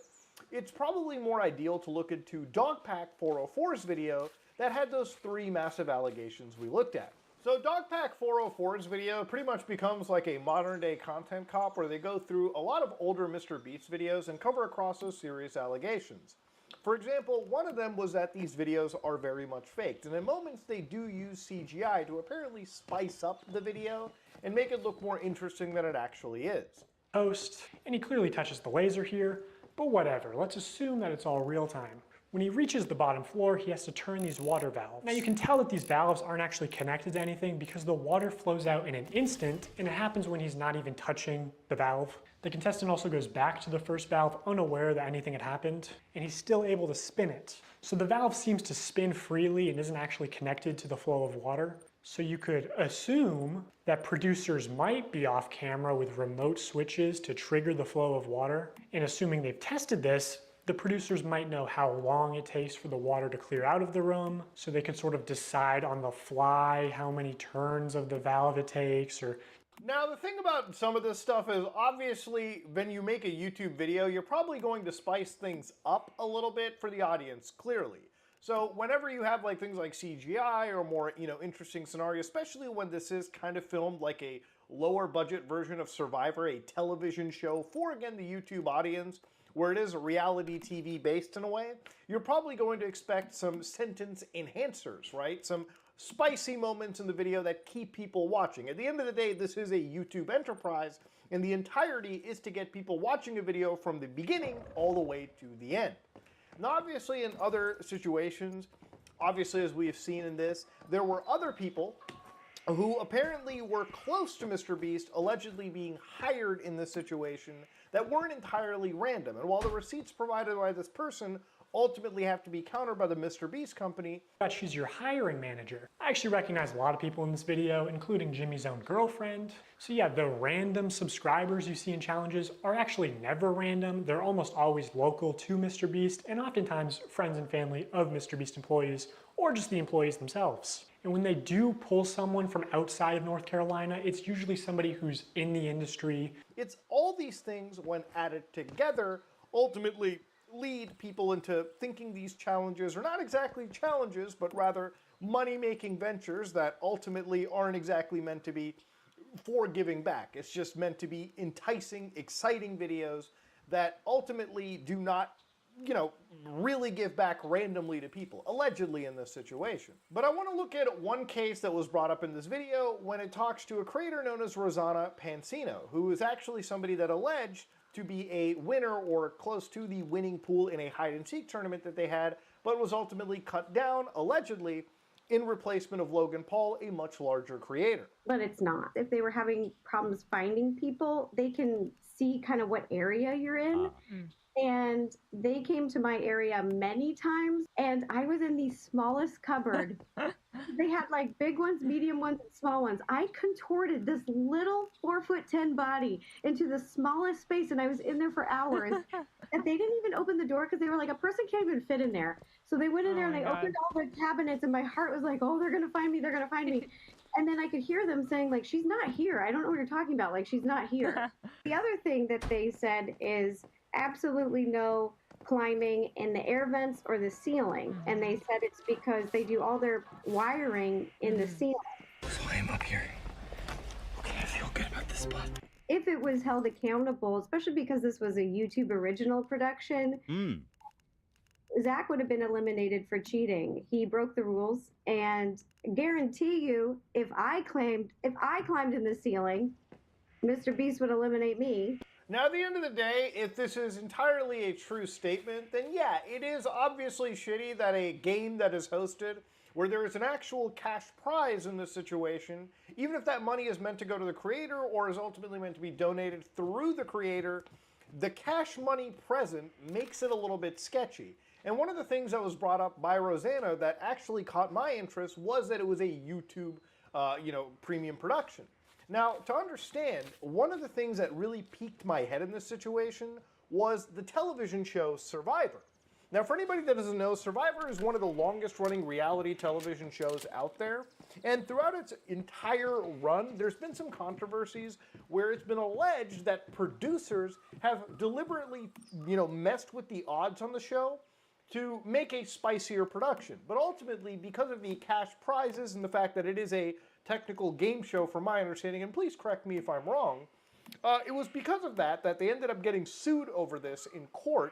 Speaker 6: it's probably more ideal to look into Dogpack 404's video that had those 3 massive allegations we looked at. So Dogpack 404's video pretty much becomes like a modern-day content cop where they go through a lot of older Mr. Beast videos and cover across those serious allegations. For example, one of them was that these videos are very much faked, and in moments they do use CGI to apparently spice up the video and make it look more interesting than it actually is.
Speaker 4: Post, and he clearly touches the laser here, but whatever, let's assume that it's all real time. When he reaches the bottom floor, he has to turn these water valves. Now you can tell that these valves aren't actually connected to anything because the water flows out in an instant, and it happens when he's not even touching the valve. The contestant also goes back to the first valve unaware that anything had happened, and he's still able to spin it. So the valve seems to spin freely and isn't actually connected to the flow of water. So you could assume that producers might be off camera with remote switches to trigger the flow of water. And assuming they've tested this, the producers might know how long it takes for the water to clear out of the room, so they could sort of decide on the fly how many turns of the valve it takes. Or
Speaker 6: now, the thing about some of this stuff is obviously when you make a YouTube video, you're probably going to spice things up a little bit for the audience, clearly. So whenever you have like things like CGI or more, interesting scenario, especially when this is kind of filmed like a lower budget version of Survivor, a television show for, again, the YouTube audience, where it is reality TV based in a way, you're probably going to expect some sentence enhancers, right? Some spicy moments in the video that keep people watching. At the end of the day, this is a YouTube enterprise, and the entirety is to get people watching a video from the beginning all the way to the end. Now, obviously, in other situations, obviously, as we have seen in this, there were other people who apparently were close to Mr. Beast, allegedly being hired in this situation, that weren't entirely random. And while the receipts provided by this person ultimately have to be countered by the Mr. Beast company,
Speaker 4: but she's your hiring manager. I actually recognize a lot of people in this video, including Jimmy's own girlfriend. So yeah, the random subscribers you see in challenges are actually never random. They're almost always local to Mr. Beast, and oftentimes friends and family of Mr. Beast employees, or just the employees themselves. And when they do pull someone from outside of North Carolina, it's usually somebody who's in the industry.
Speaker 6: It's all these things, when added together, ultimately lead people into thinking these challenges are not exactly challenges, but rather money-making ventures that ultimately aren't exactly meant to be for giving back. It's just meant to be enticing, exciting videos that ultimately do not, you know, really give back randomly to people, allegedly in this situation. But I want to look at one case that was brought up in this video when it talks to a creator known as Rosanna Pansino, who is actually somebody that alleged to be a winner or close to the winning pool in a hide-and-seek tournament that they had, but was ultimately cut down, allegedly, in replacement of Logan Paul, a much larger creator.
Speaker 7: But it's not. If they were having problems finding people, they can see kind of what area you're in. And they came to my area many times, and I was in the smallest cupboard. They had like big ones, medium ones, and small ones. I contorted this little 4'10" body into the smallest space, and I was in there for hours. And they didn't even open the door because they were like, a person can't even fit in there. So they went in there and they opened all the cabinets, and my heart was like, oh, they're gonna find me, they're gonna find me. And then I could hear them saying, like, she's not here. I don't know what you're talking about. Like, she's not here. The other thing that they said is absolutely no climbing in the air vents or the ceiling. And they said it's because they do all their wiring in the ceiling.
Speaker 1: So I am up here. Okay, I feel good about this spot.
Speaker 7: If it was held accountable, especially because this was a YouTube original production, Zach would have been eliminated for cheating. He broke the rules, and guarantee you, if I climbed in the ceiling, Mr. Beast would eliminate me.
Speaker 6: Now, at the end of the day, if this is entirely a true statement, then yeah, it is obviously shitty that a game that is hosted where there is an actual cash prize in this situation, even if that money is meant to go to the creator or is ultimately meant to be donated through the creator, the cash money present makes it a little bit sketchy. And one of the things that was brought up by Rosanna that actually caught my interest was that it was a YouTube, premium production. Now, to understand, one of the things that really piqued my head in this situation was the television show Survivor. Now, for anybody that doesn't know, Survivor is one of the longest-running reality television shows out there, and throughout its entire run, there's been some controversies where it's been alleged that producers have deliberately, messed with the odds on the show to make a spicier production. But ultimately, because of the cash prizes and the fact that it is a technical game show from my understanding, and please correct me if I'm wrong, it was because of that they ended up getting sued over this in court.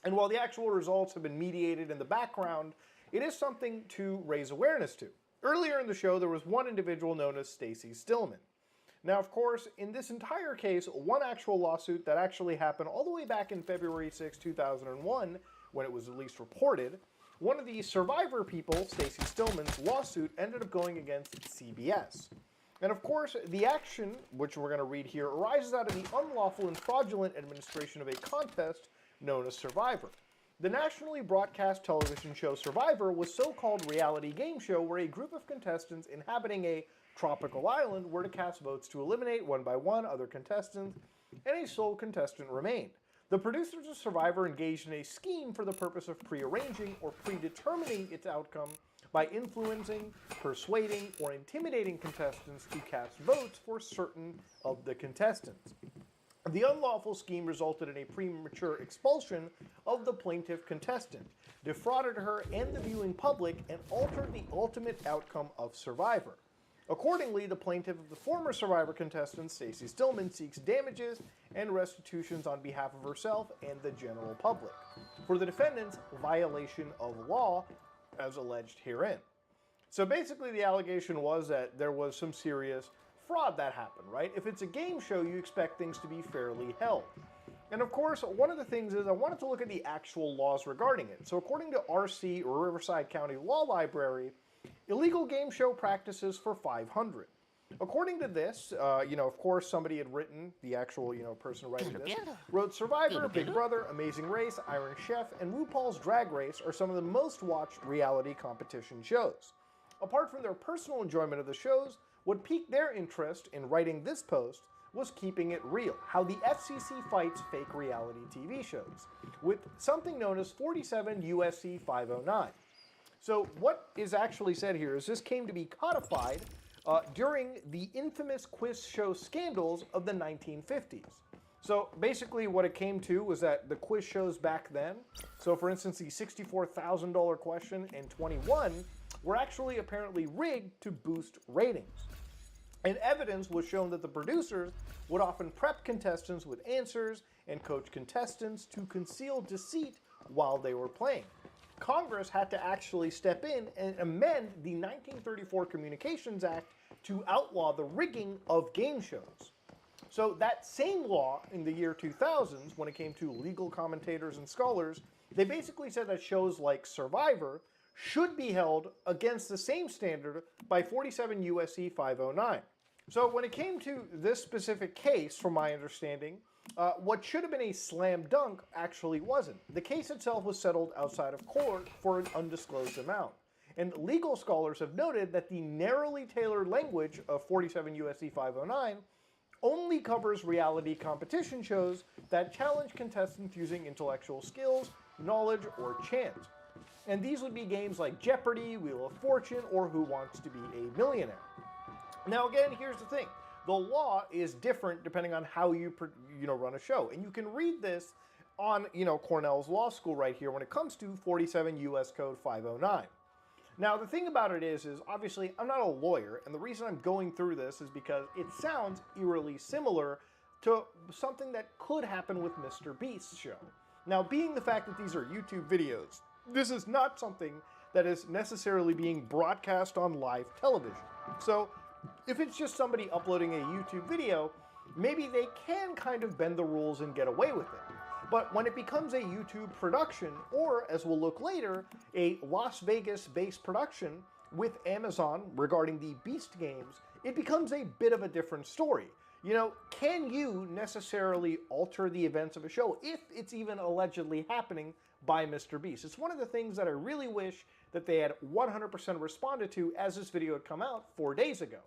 Speaker 6: And while the actual results have been mediated in the background, it is something to raise awareness to. Earlier in the show, there was one individual known as Stacy Stillman. Now, of course, in this entire case, one actual lawsuit that actually happened all the way back in February 6, 2001, when it was at least reported, one of the Survivor people, Stacy Stillman's lawsuit, ended up going against CBS. And of course, the action, which we're going to read here, arises out of the unlawful and fraudulent administration of a contest known as Survivor. The nationally broadcast television show Survivor was a so-called reality game show where a group of contestants inhabiting a tropical island were to cast votes to eliminate one by one other contestants, and a sole contestant remained. The producers of Survivor engaged in a scheme for the purpose of prearranging or predetermining its outcome by influencing, persuading, or intimidating contestants to cast votes for certain of the contestants. The unlawful scheme resulted in a premature expulsion of the plaintiff contestant, defrauded her and the viewing public, and altered the ultimate outcome of Survivor. Accordingly, the plaintiff of the former Survivor contestant, Stacy Stillman, seeks damages and restitutions on behalf of herself and the general public for the defendant's violation of law as alleged herein. So basically the allegation was that there was some serious fraud that happened, right? If it's a game show, you expect things to be fairly held. And of course, one of the things is I wanted to look at the actual laws regarding it. So according to RC, or Riverside County Law Library, illegal game show practices for 500. According to this, of course, somebody had written, the actual, person writing this, wrote Survivor, Big Brother, Amazing Race, Iron Chef, and RuPaul's Drag Race are some of the most watched reality competition shows. Apart from their personal enjoyment of the shows, what piqued their interest in writing this post was keeping it real, how the FCC fights fake reality TV shows, with something known as 47 USC 509. So what is actually said here is this came to be codified during the infamous quiz show scandals of the 1950s. So basically what it came to was that the quiz shows back then, so for instance the $64,000 question and 21 were actually apparently rigged to boost ratings. And evidence was shown that the producers would often prep contestants with answers and coach contestants to conceal deceit while they were playing. Congress had to actually step in and amend the 1934 Communications Act to outlaw the rigging of game shows. So that same law in the year 2000, when it came to legal commentators and scholars, they basically said that shows like Survivor should be held against the same standard by 47 U.S.C. 509. So when it came to this specific case, from my understanding, what should have been a slam dunk actually wasn't. The case itself was settled outside of court for an undisclosed amount. And legal scholars have noted that the narrowly tailored language of 47 U.S.C. 509 only covers reality competition shows that challenge contestants using intellectual skills, knowledge, or chance. And these would be games like Jeopardy, Wheel of Fortune, or Who Wants to Be a Millionaire. Now again, here's the thing. The law is different depending on how you run a show. And you can read this on Cornell's law school right here when it comes to 47 U.S. Code 509. Now, the thing about it is obviously I'm not a lawyer, and the reason I'm going through this is because it sounds eerily similar to something that could happen with Mr. Beast's show. Now, being the fact that these are YouTube videos, this is not something that is necessarily being broadcast on live television. So, if it's just somebody uploading a YouTube video, maybe they can kind of bend the rules and get away with it. But when it becomes a YouTube production, or as we'll look later, a Las Vegas-based production with Amazon regarding the Beast games, it becomes a bit of a different story. Can you necessarily alter the events of a show if it's even allegedly happening by Mr. Beast? It's one of the things that I really wish that they had 100% responded to as this video had come out 4 days ago.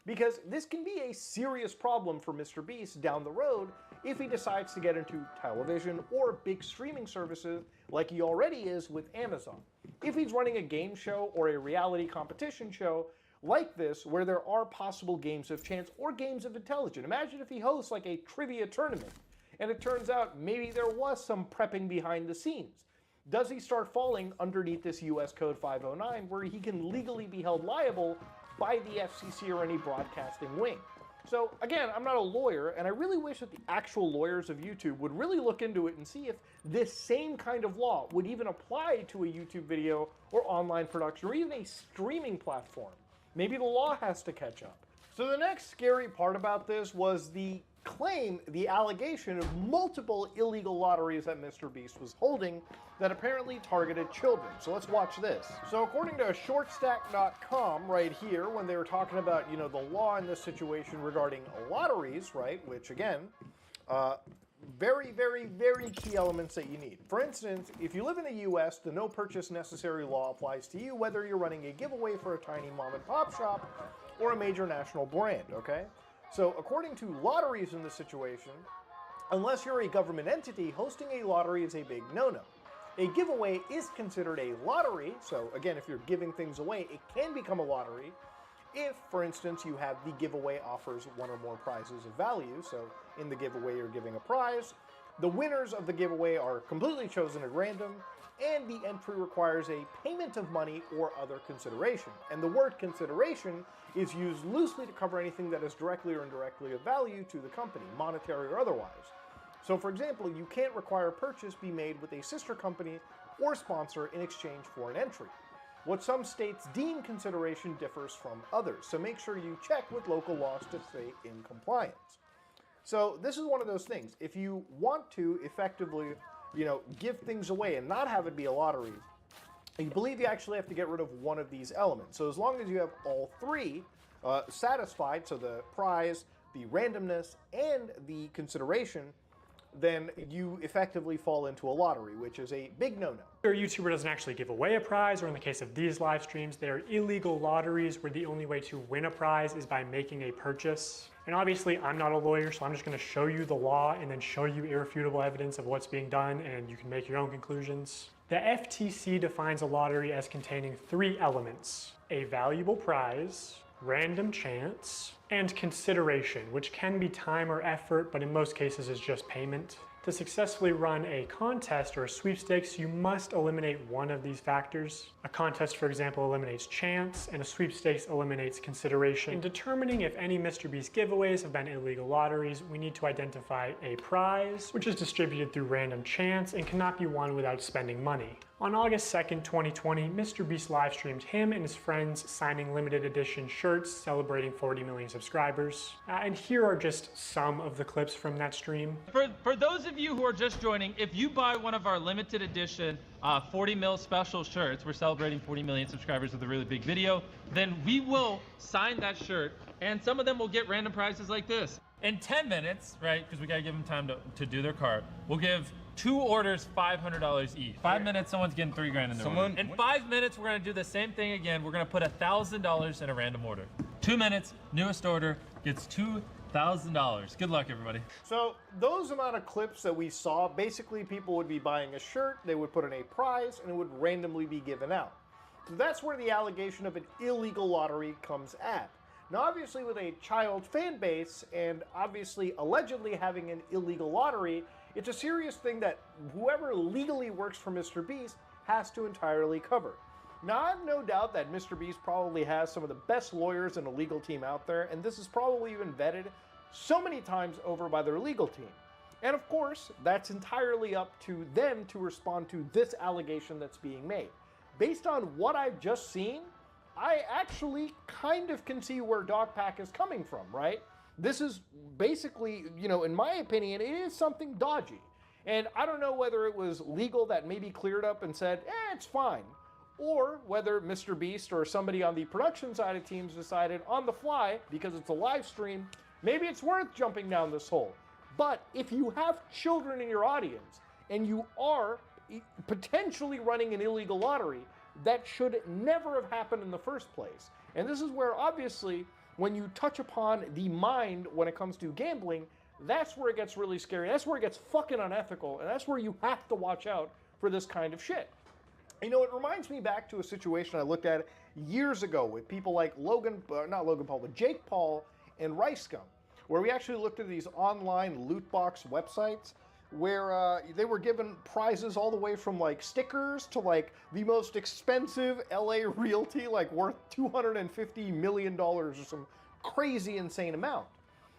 Speaker 6: Because this can be a serious problem for Mr. Beast down the road if he decides to get into television or big streaming services like he already is with Amazon. If he's running a game show or a reality competition show like this where there are possible games of chance or games of intelligence. Imagine if he hosts like a trivia tournament and it turns out maybe there was some prepping behind the scenes. Does he start falling underneath this U.S. Code 509 where he can legally be held liable by the FCC or any broadcasting wing? So again, I'm not a lawyer, and I really wish that the actual lawyers of YouTube would really look into it and see if this same kind of law would even apply to a YouTube video or online production or even a streaming platform. Maybe the law has to catch up. So the next scary part about this was the claim, the allegation of multiple illegal lotteries that Mr. Beast was holding that apparently targeted children. So let's watch this. So according to shortstack.com right here, when they were talking about, the law in this situation regarding lotteries, right, which again, very, very, very key elements that you need. For instance, if you live in the US, the no purchase necessary law applies to you whether you're running a giveaway for a tiny mom and pop shop or a major national brand, okay? So according to lotteries in this situation, unless you're a government entity, hosting a lottery is a big no-no. A giveaway is considered a lottery, so again, if you're giving things away, it can become a lottery if, for instance, you have the giveaway offers one or more prizes of value. So in the giveaway, you're giving a prize. The winners of the giveaway are completely chosen at random, and the entry requires a payment of money or other consideration. And the word consideration is used loosely to cover anything that is directly or indirectly of value to the company, monetary or otherwise. So for example, you can't require a purchase be made with a sister company or sponsor in exchange for an entry. What some states deem consideration differs from others, so make sure you check with local laws to stay in compliance. So this is one of those things. If you want to effectively, give things away and not have it be a lottery, you believe you actually have to get rid of one of these elements. So as long as you have all three satisfied, so the prize, the randomness, and the consideration, then you effectively fall into a lottery, which is a big no-no.
Speaker 4: Your YouTuber doesn't actually give away a prize, or in the case of these live streams, they are illegal lotteries where the only way to win a prize is by making a purchase. And obviously, I'm not a lawyer, so I'm just going to show you the law and then show you irrefutable evidence of what's being done, and you can make your own conclusions. The FTC defines a lottery as containing 3 elements: a valuable prize, random chance, and consideration, which can be time or effort, but in most cases is just payment. To successfully run a contest or a sweepstakes, you must eliminate one of these factors. A contest, for example, eliminates chance, and a sweepstakes eliminates consideration. In determining if any Mr. Beast giveaways have been illegal lotteries, we need to identify a prize, which is distributed through random chance and cannot be won without spending money. On August 2nd, 2020, Mr. Beast live streamed him and his friends signing limited edition shirts celebrating 40 million subscribers. And here are just some of the clips from that stream.
Speaker 8: For those of you who are just joining, if you buy one of our limited edition 40 mil special shirts, we're celebrating 40 million subscribers with a really big video, then we will sign that shirt, and some of them will get random prizes like this. In 10 minutes, right, because we gotta give them time to do their cart, we'll give 2 orders $500 each. 5 minutes, someone's getting $3 grand in their order. In 5 minutes, we're gonna do the same thing again. We're gonna put $1,000 in a random order. 2 minutes, newest order gets $2,000. Good luck, everybody.
Speaker 6: So those amount of clips that we saw, basically people would be buying a shirt, they would put in a prize, and it would randomly be given out. So that's where the allegation of an illegal lottery comes at. Now obviously with a child fan base, and obviously allegedly having an illegal lottery, it's a serious thing that whoever legally works for Mr. Beast has to entirely cover. Now, I have no doubt that Mr. Beast probably has some of the best lawyers and a legal team out there, and this is probably even vetted so many times over by their legal team. And of course, that's entirely up to them to respond to this allegation that's being made. Based on what I've just seen, I actually kind of can see where Dogpack is coming from, right? This is basically, you know, in my opinion, it is something dodgy. And I don't know whether it was legal that maybe cleared up and said, it's fine. Or whether Mr. Beast or somebody on the production side of teams decided on the fly, because it's a live stream, maybe it's worth jumping down this hole. But if you have children in your audience and you are potentially running an illegal lottery, that should never have happened in the first place. And this is where obviously when you touch upon the mind when it comes to gambling, that's where it gets really scary. That's where it gets fucking unethical, and that's where you have to watch out for this kind of shit. You know, it reminds me back to a situation I looked at years ago with people like Jake Paul and Ricegum, where we actually looked at these online loot box websites where they were given prizes all the way from like stickers to like the most expensive LA realty, like worth $250 million or some crazy insane amount.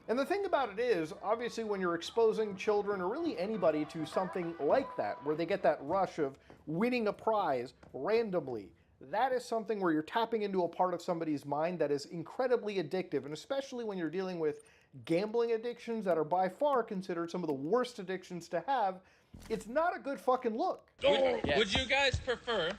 Speaker 6: And the thing about it is, obviously when you're exposing children or really anybody to something like that, where they get that rush of winning a prize randomly, that is something where you're tapping into a part of somebody's mind that is incredibly addictive, and especially when you're dealing with gambling addictions that are by far considered some of the worst addictions to have, it's not a good fucking look.
Speaker 8: Would you guys prefer,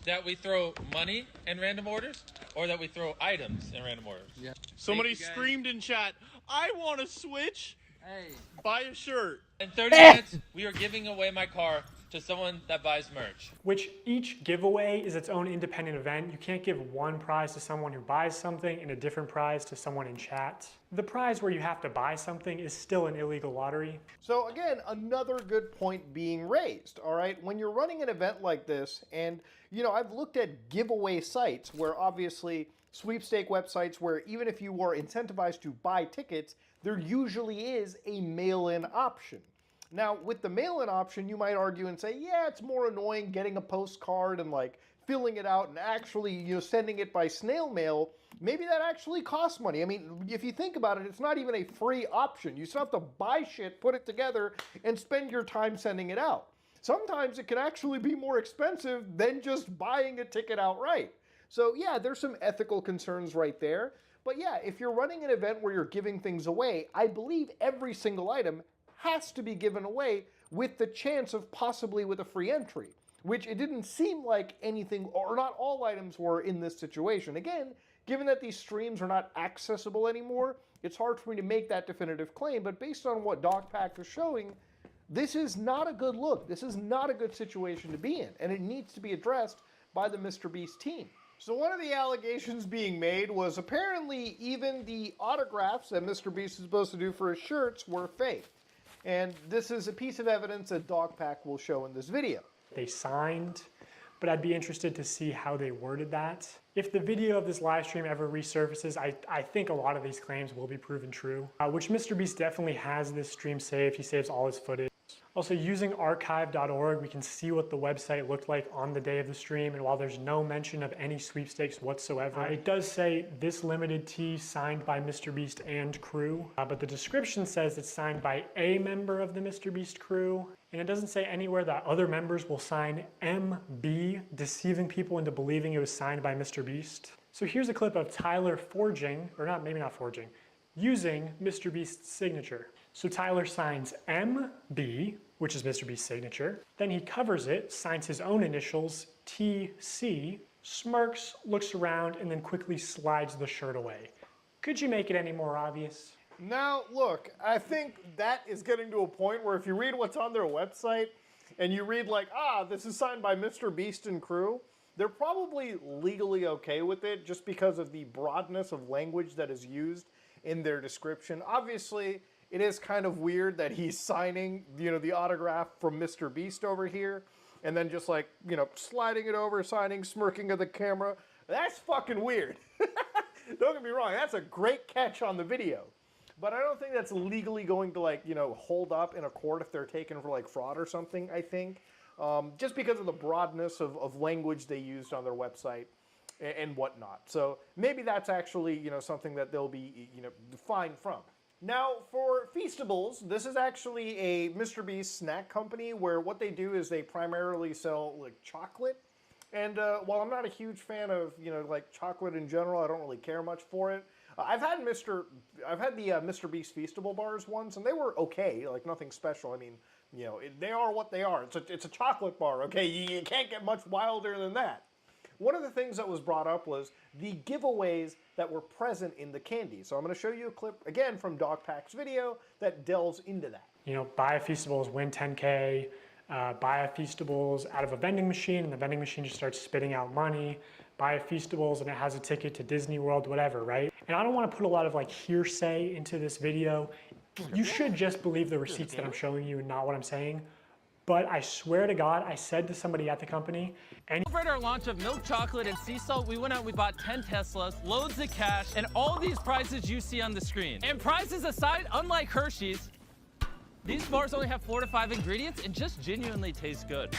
Speaker 8: that we throw money in random orders or that we throw items in random orders? Yeah.
Speaker 5: Somebody screamed in chat, I want a Switch. Hey. Buy a shirt.
Speaker 8: In 30 minutes, we are giving away my car to someone that buys merch.
Speaker 4: Which each giveaway is its own independent event. You can't give one prize to someone who buys something and a different prize to someone in chat. The prize where you have to buy something is still an illegal lottery.
Speaker 6: So again, another good point being raised, all right? When you're running an event like this, and you know, I've looked at giveaway sites where obviously sweepstake websites where even if you are incentivized to buy tickets, there usually is a mail-in option. Now, with the mail-in option, you might argue and say, yeah, it's more annoying getting a postcard and like filling it out and actually, you know, sending it by snail mail. Maybe that actually costs money. I mean, if you think about it, it's not even a free option. You still have to buy shit, put it together, and spend your time sending it out. Sometimes it can actually be more expensive than just buying a ticket outright. So yeah, there's some ethical concerns right there. But yeah, if you're running an event where you're giving things away, I believe every single item has to be given away with the chance of possibly with a free entry, which it didn't seem like anything, or not all items were in this situation. Again, given that these streams are not accessible anymore, it's hard for me to make that definitive claim, but based on what Dogpack is showing, this is not a good look. This is not a good situation to be in, and it needs to be addressed by the Mr. Beast team. So one of the allegations being made was apparently even the autographs that Mr. Beast is supposed to do for his shirts were fake. And this is a piece of evidence that Dogpack will show in this video.
Speaker 4: They signed, but I'd be interested to see how they worded that. If the video of this live stream ever resurfaces, I think a lot of these claims will be proven true, which MrBeast definitely has this stream saved. He saves all his footage. Also, using archive.org, we can see what the website looked like on the day of the stream, and while there's no mention of any sweepstakes whatsoever, it does say this limited tee signed by MrBeast and crew, but the description says it's signed by a member of the MrBeast crew, and it doesn't say anywhere that other members will sign MB, deceiving people into believing it was signed by MrBeast. So here's a clip of Tyler forging, or not, maybe not forging, using MrBeast's signature. So Tyler signs MB, which is MrBeast's signature. Then he covers it, signs his own initials, TC, smirks, looks around, and then quickly slides the shirt away. Could you make it any more obvious?
Speaker 6: Now, look, I think that is getting to a point where if you read what's on their website and you read like, this is signed by MrBeast and crew, they're probably legally okay with it just because of the broadness of language that is used in their description. Obviously, it is kind of weird that he's signing, the autograph from MrBeast over here, and then just like, sliding it over, signing, smirking at the camera. That's fucking weird. Don't get me wrong, that's a great catch on the video. But I don't think that's legally going to hold up in a court if they're taken for like fraud or something, I think. Just because of the broadness of language they used on their website and whatnot. So maybe that's actually, something that they'll be, fined from. Now, for Feastables, this is actually a MrBeast snack company where what they do is they primarily sell like chocolate. And while I'm not a huge fan of, like chocolate in general, I don't really care much for it. I've had the MrBeast Feastable bars once, and they were okay, like nothing special. I mean, they are what they are. It's a chocolate bar, okay? You can't get much wilder than that. One of the things that was brought up was the giveaways that were present in the candy. So I'm going to show you a clip, again, from Dogpack's video that delves into that.
Speaker 4: Buy a Feastables, win 10K, buy a Feastables out of a vending machine, and the vending machine just starts spitting out money. Buy a Feastables, and it has a ticket to Disney World, whatever, right? And I don't want to put a lot of like hearsay into this video. You should just believe the receipts that I'm showing you and not what I'm saying. But I swear to God, I said to somebody at the company,
Speaker 9: to celebrate our launch of milk chocolate and sea salt, we went out and we bought 10 Teslas, loads of cash, and all these prizes you see on the screen. And prizes aside, unlike Hershey's, these bars only have 4 to 5 ingredients and just genuinely taste good.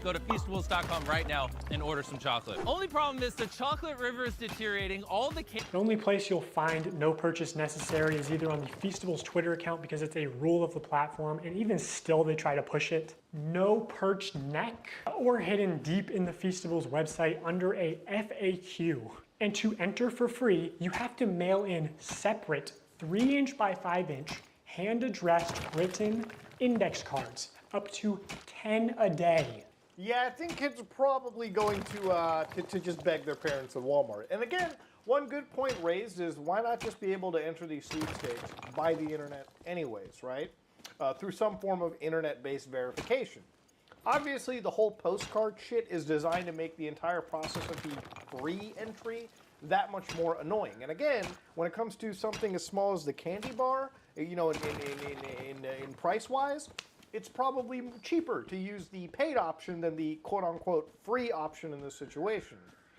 Speaker 9: Go to Feastables.com right now and order some chocolate. Only problem is the chocolate river is deteriorating.
Speaker 4: The only place you'll find no purchase necessary is either on the Feastables Twitter account because it's a rule of the platform, and even still they try to push it. No perched neck, or hidden deep in the Feastables website under a FAQ. And to enter for free, you have to mail in separate 3" by 5" hand-addressed written index cards, up to 10 a day.
Speaker 6: Yeah, I think kids are probably going to just beg their parents at Walmart. And again, one good point raised is why not just be able to enter these sweepstakes by the internet anyways, right? Through some form of internet-based verification. Obviously, the whole postcard shit is designed to make the entire process of the free entry that much more annoying. And again, when it comes to something as small as the candy bar, in price-wise, it's probably cheaper to use the paid option than the quote-unquote free option in this situation.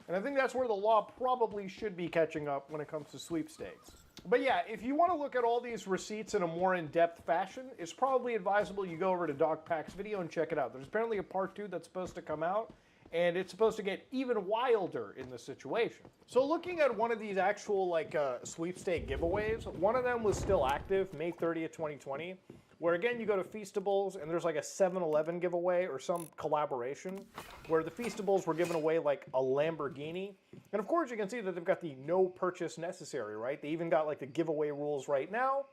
Speaker 6: And I think that's where the law probably should be catching up when it comes to sweepstakes. But yeah, if you want to look at all these receipts in a more in-depth fashion, it's probably advisable you go over to Dogpack's video and check it out. There's apparently a part 2 that's supposed to come out, and it's supposed to get even wilder in this situation. So looking at one of these actual sweepstake giveaways, one of them was still active, May 30th, 2020, where again you go to Feastables and there's like a 7-Eleven giveaway or some collaboration where the Feastables were giving away like a Lamborghini. And of course you can see that they've got the no purchase necessary, right? They even got like the giveaway rules right now.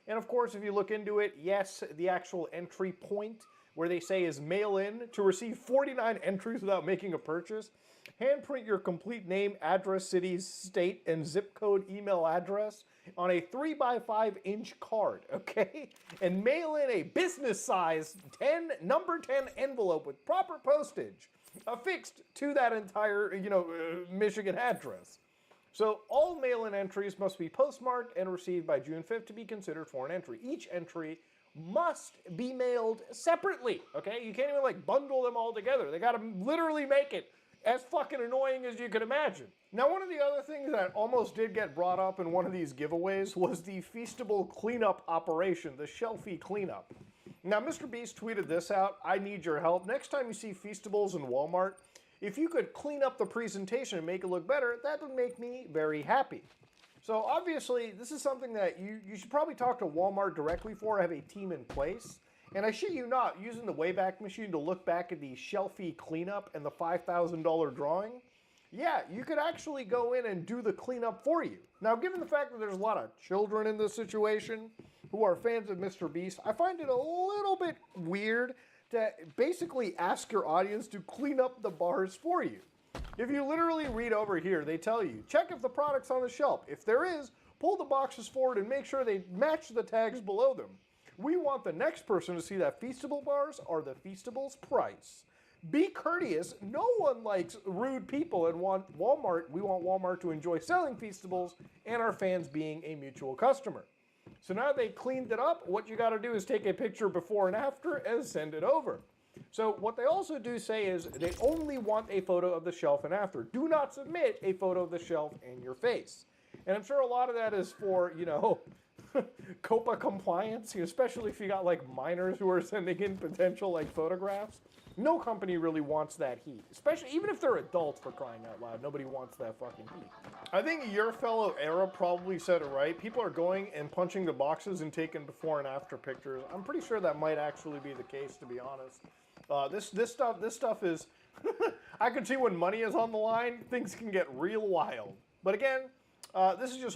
Speaker 6: And of course if you look into it, yes, the actual entry point where they say is mail in to receive 49 entries without making a purchase. Handprint your complete name, address, city, state, and zip code email address on a 3 by 5" card, okay? And mail in a business size number 10 envelope with proper postage affixed to that entire, Michigan address. So all mail-in entries must be postmarked and received by June 5th to be considered for an entry. Each entry must be mailed separately, okay? You can't even like bundle them all together. They gotta literally make it as fucking annoying as you could imagine. Now, one of the other things that almost did get brought up in one of these giveaways was the Feastable cleanup operation, the Shelfie cleanup. Now, Mr. Beast tweeted this out: I need your help. Next time you see Feastables in Walmart, if you could clean up the presentation and make it look better, that would make me very happy. So obviously, this is something that you should probably talk to Walmart directly for, have a team in place. And I shit you not, using the Wayback Machine to look back at the Shelfie cleanup and the $5,000 drawing, yeah, you could actually go in and do the cleanup for you. Now, given the fact that there's a lot of children in this situation who are fans of Mr. Beast, I find it a little bit weird to basically ask your audience to clean up the bars for you. If you literally read over here, they tell you, check if the product's on the shelf. If there is, pull the boxes forward and make sure they match the tags below them. We want the next person to see that Feastable bars are the Feastable's price. Be courteous. No one likes rude people and Walmart. We want Walmart to enjoy selling Feastables and our fans being a mutual customer. So now they cleaned it up, what you gotta do is take a picture before and after and send it over. So what they also do say is they only want a photo of the shelf and after. Do not submit a photo of the shelf and your face. And I'm sure a lot of that is for, you know, COPPA compliance, especially if you got like minors who are sending in potential like photographs. No company really wants that heat, especially even if they're adults, for crying out loud. Nobody wants that fucking heat. I think your fellow Era probably said it right. People are going and punching the boxes and taking before and after pictures. I'm pretty sure that might actually be the case, to be honest. This stuff is, I can see when money is on the line, things can get real wild. But again, this is just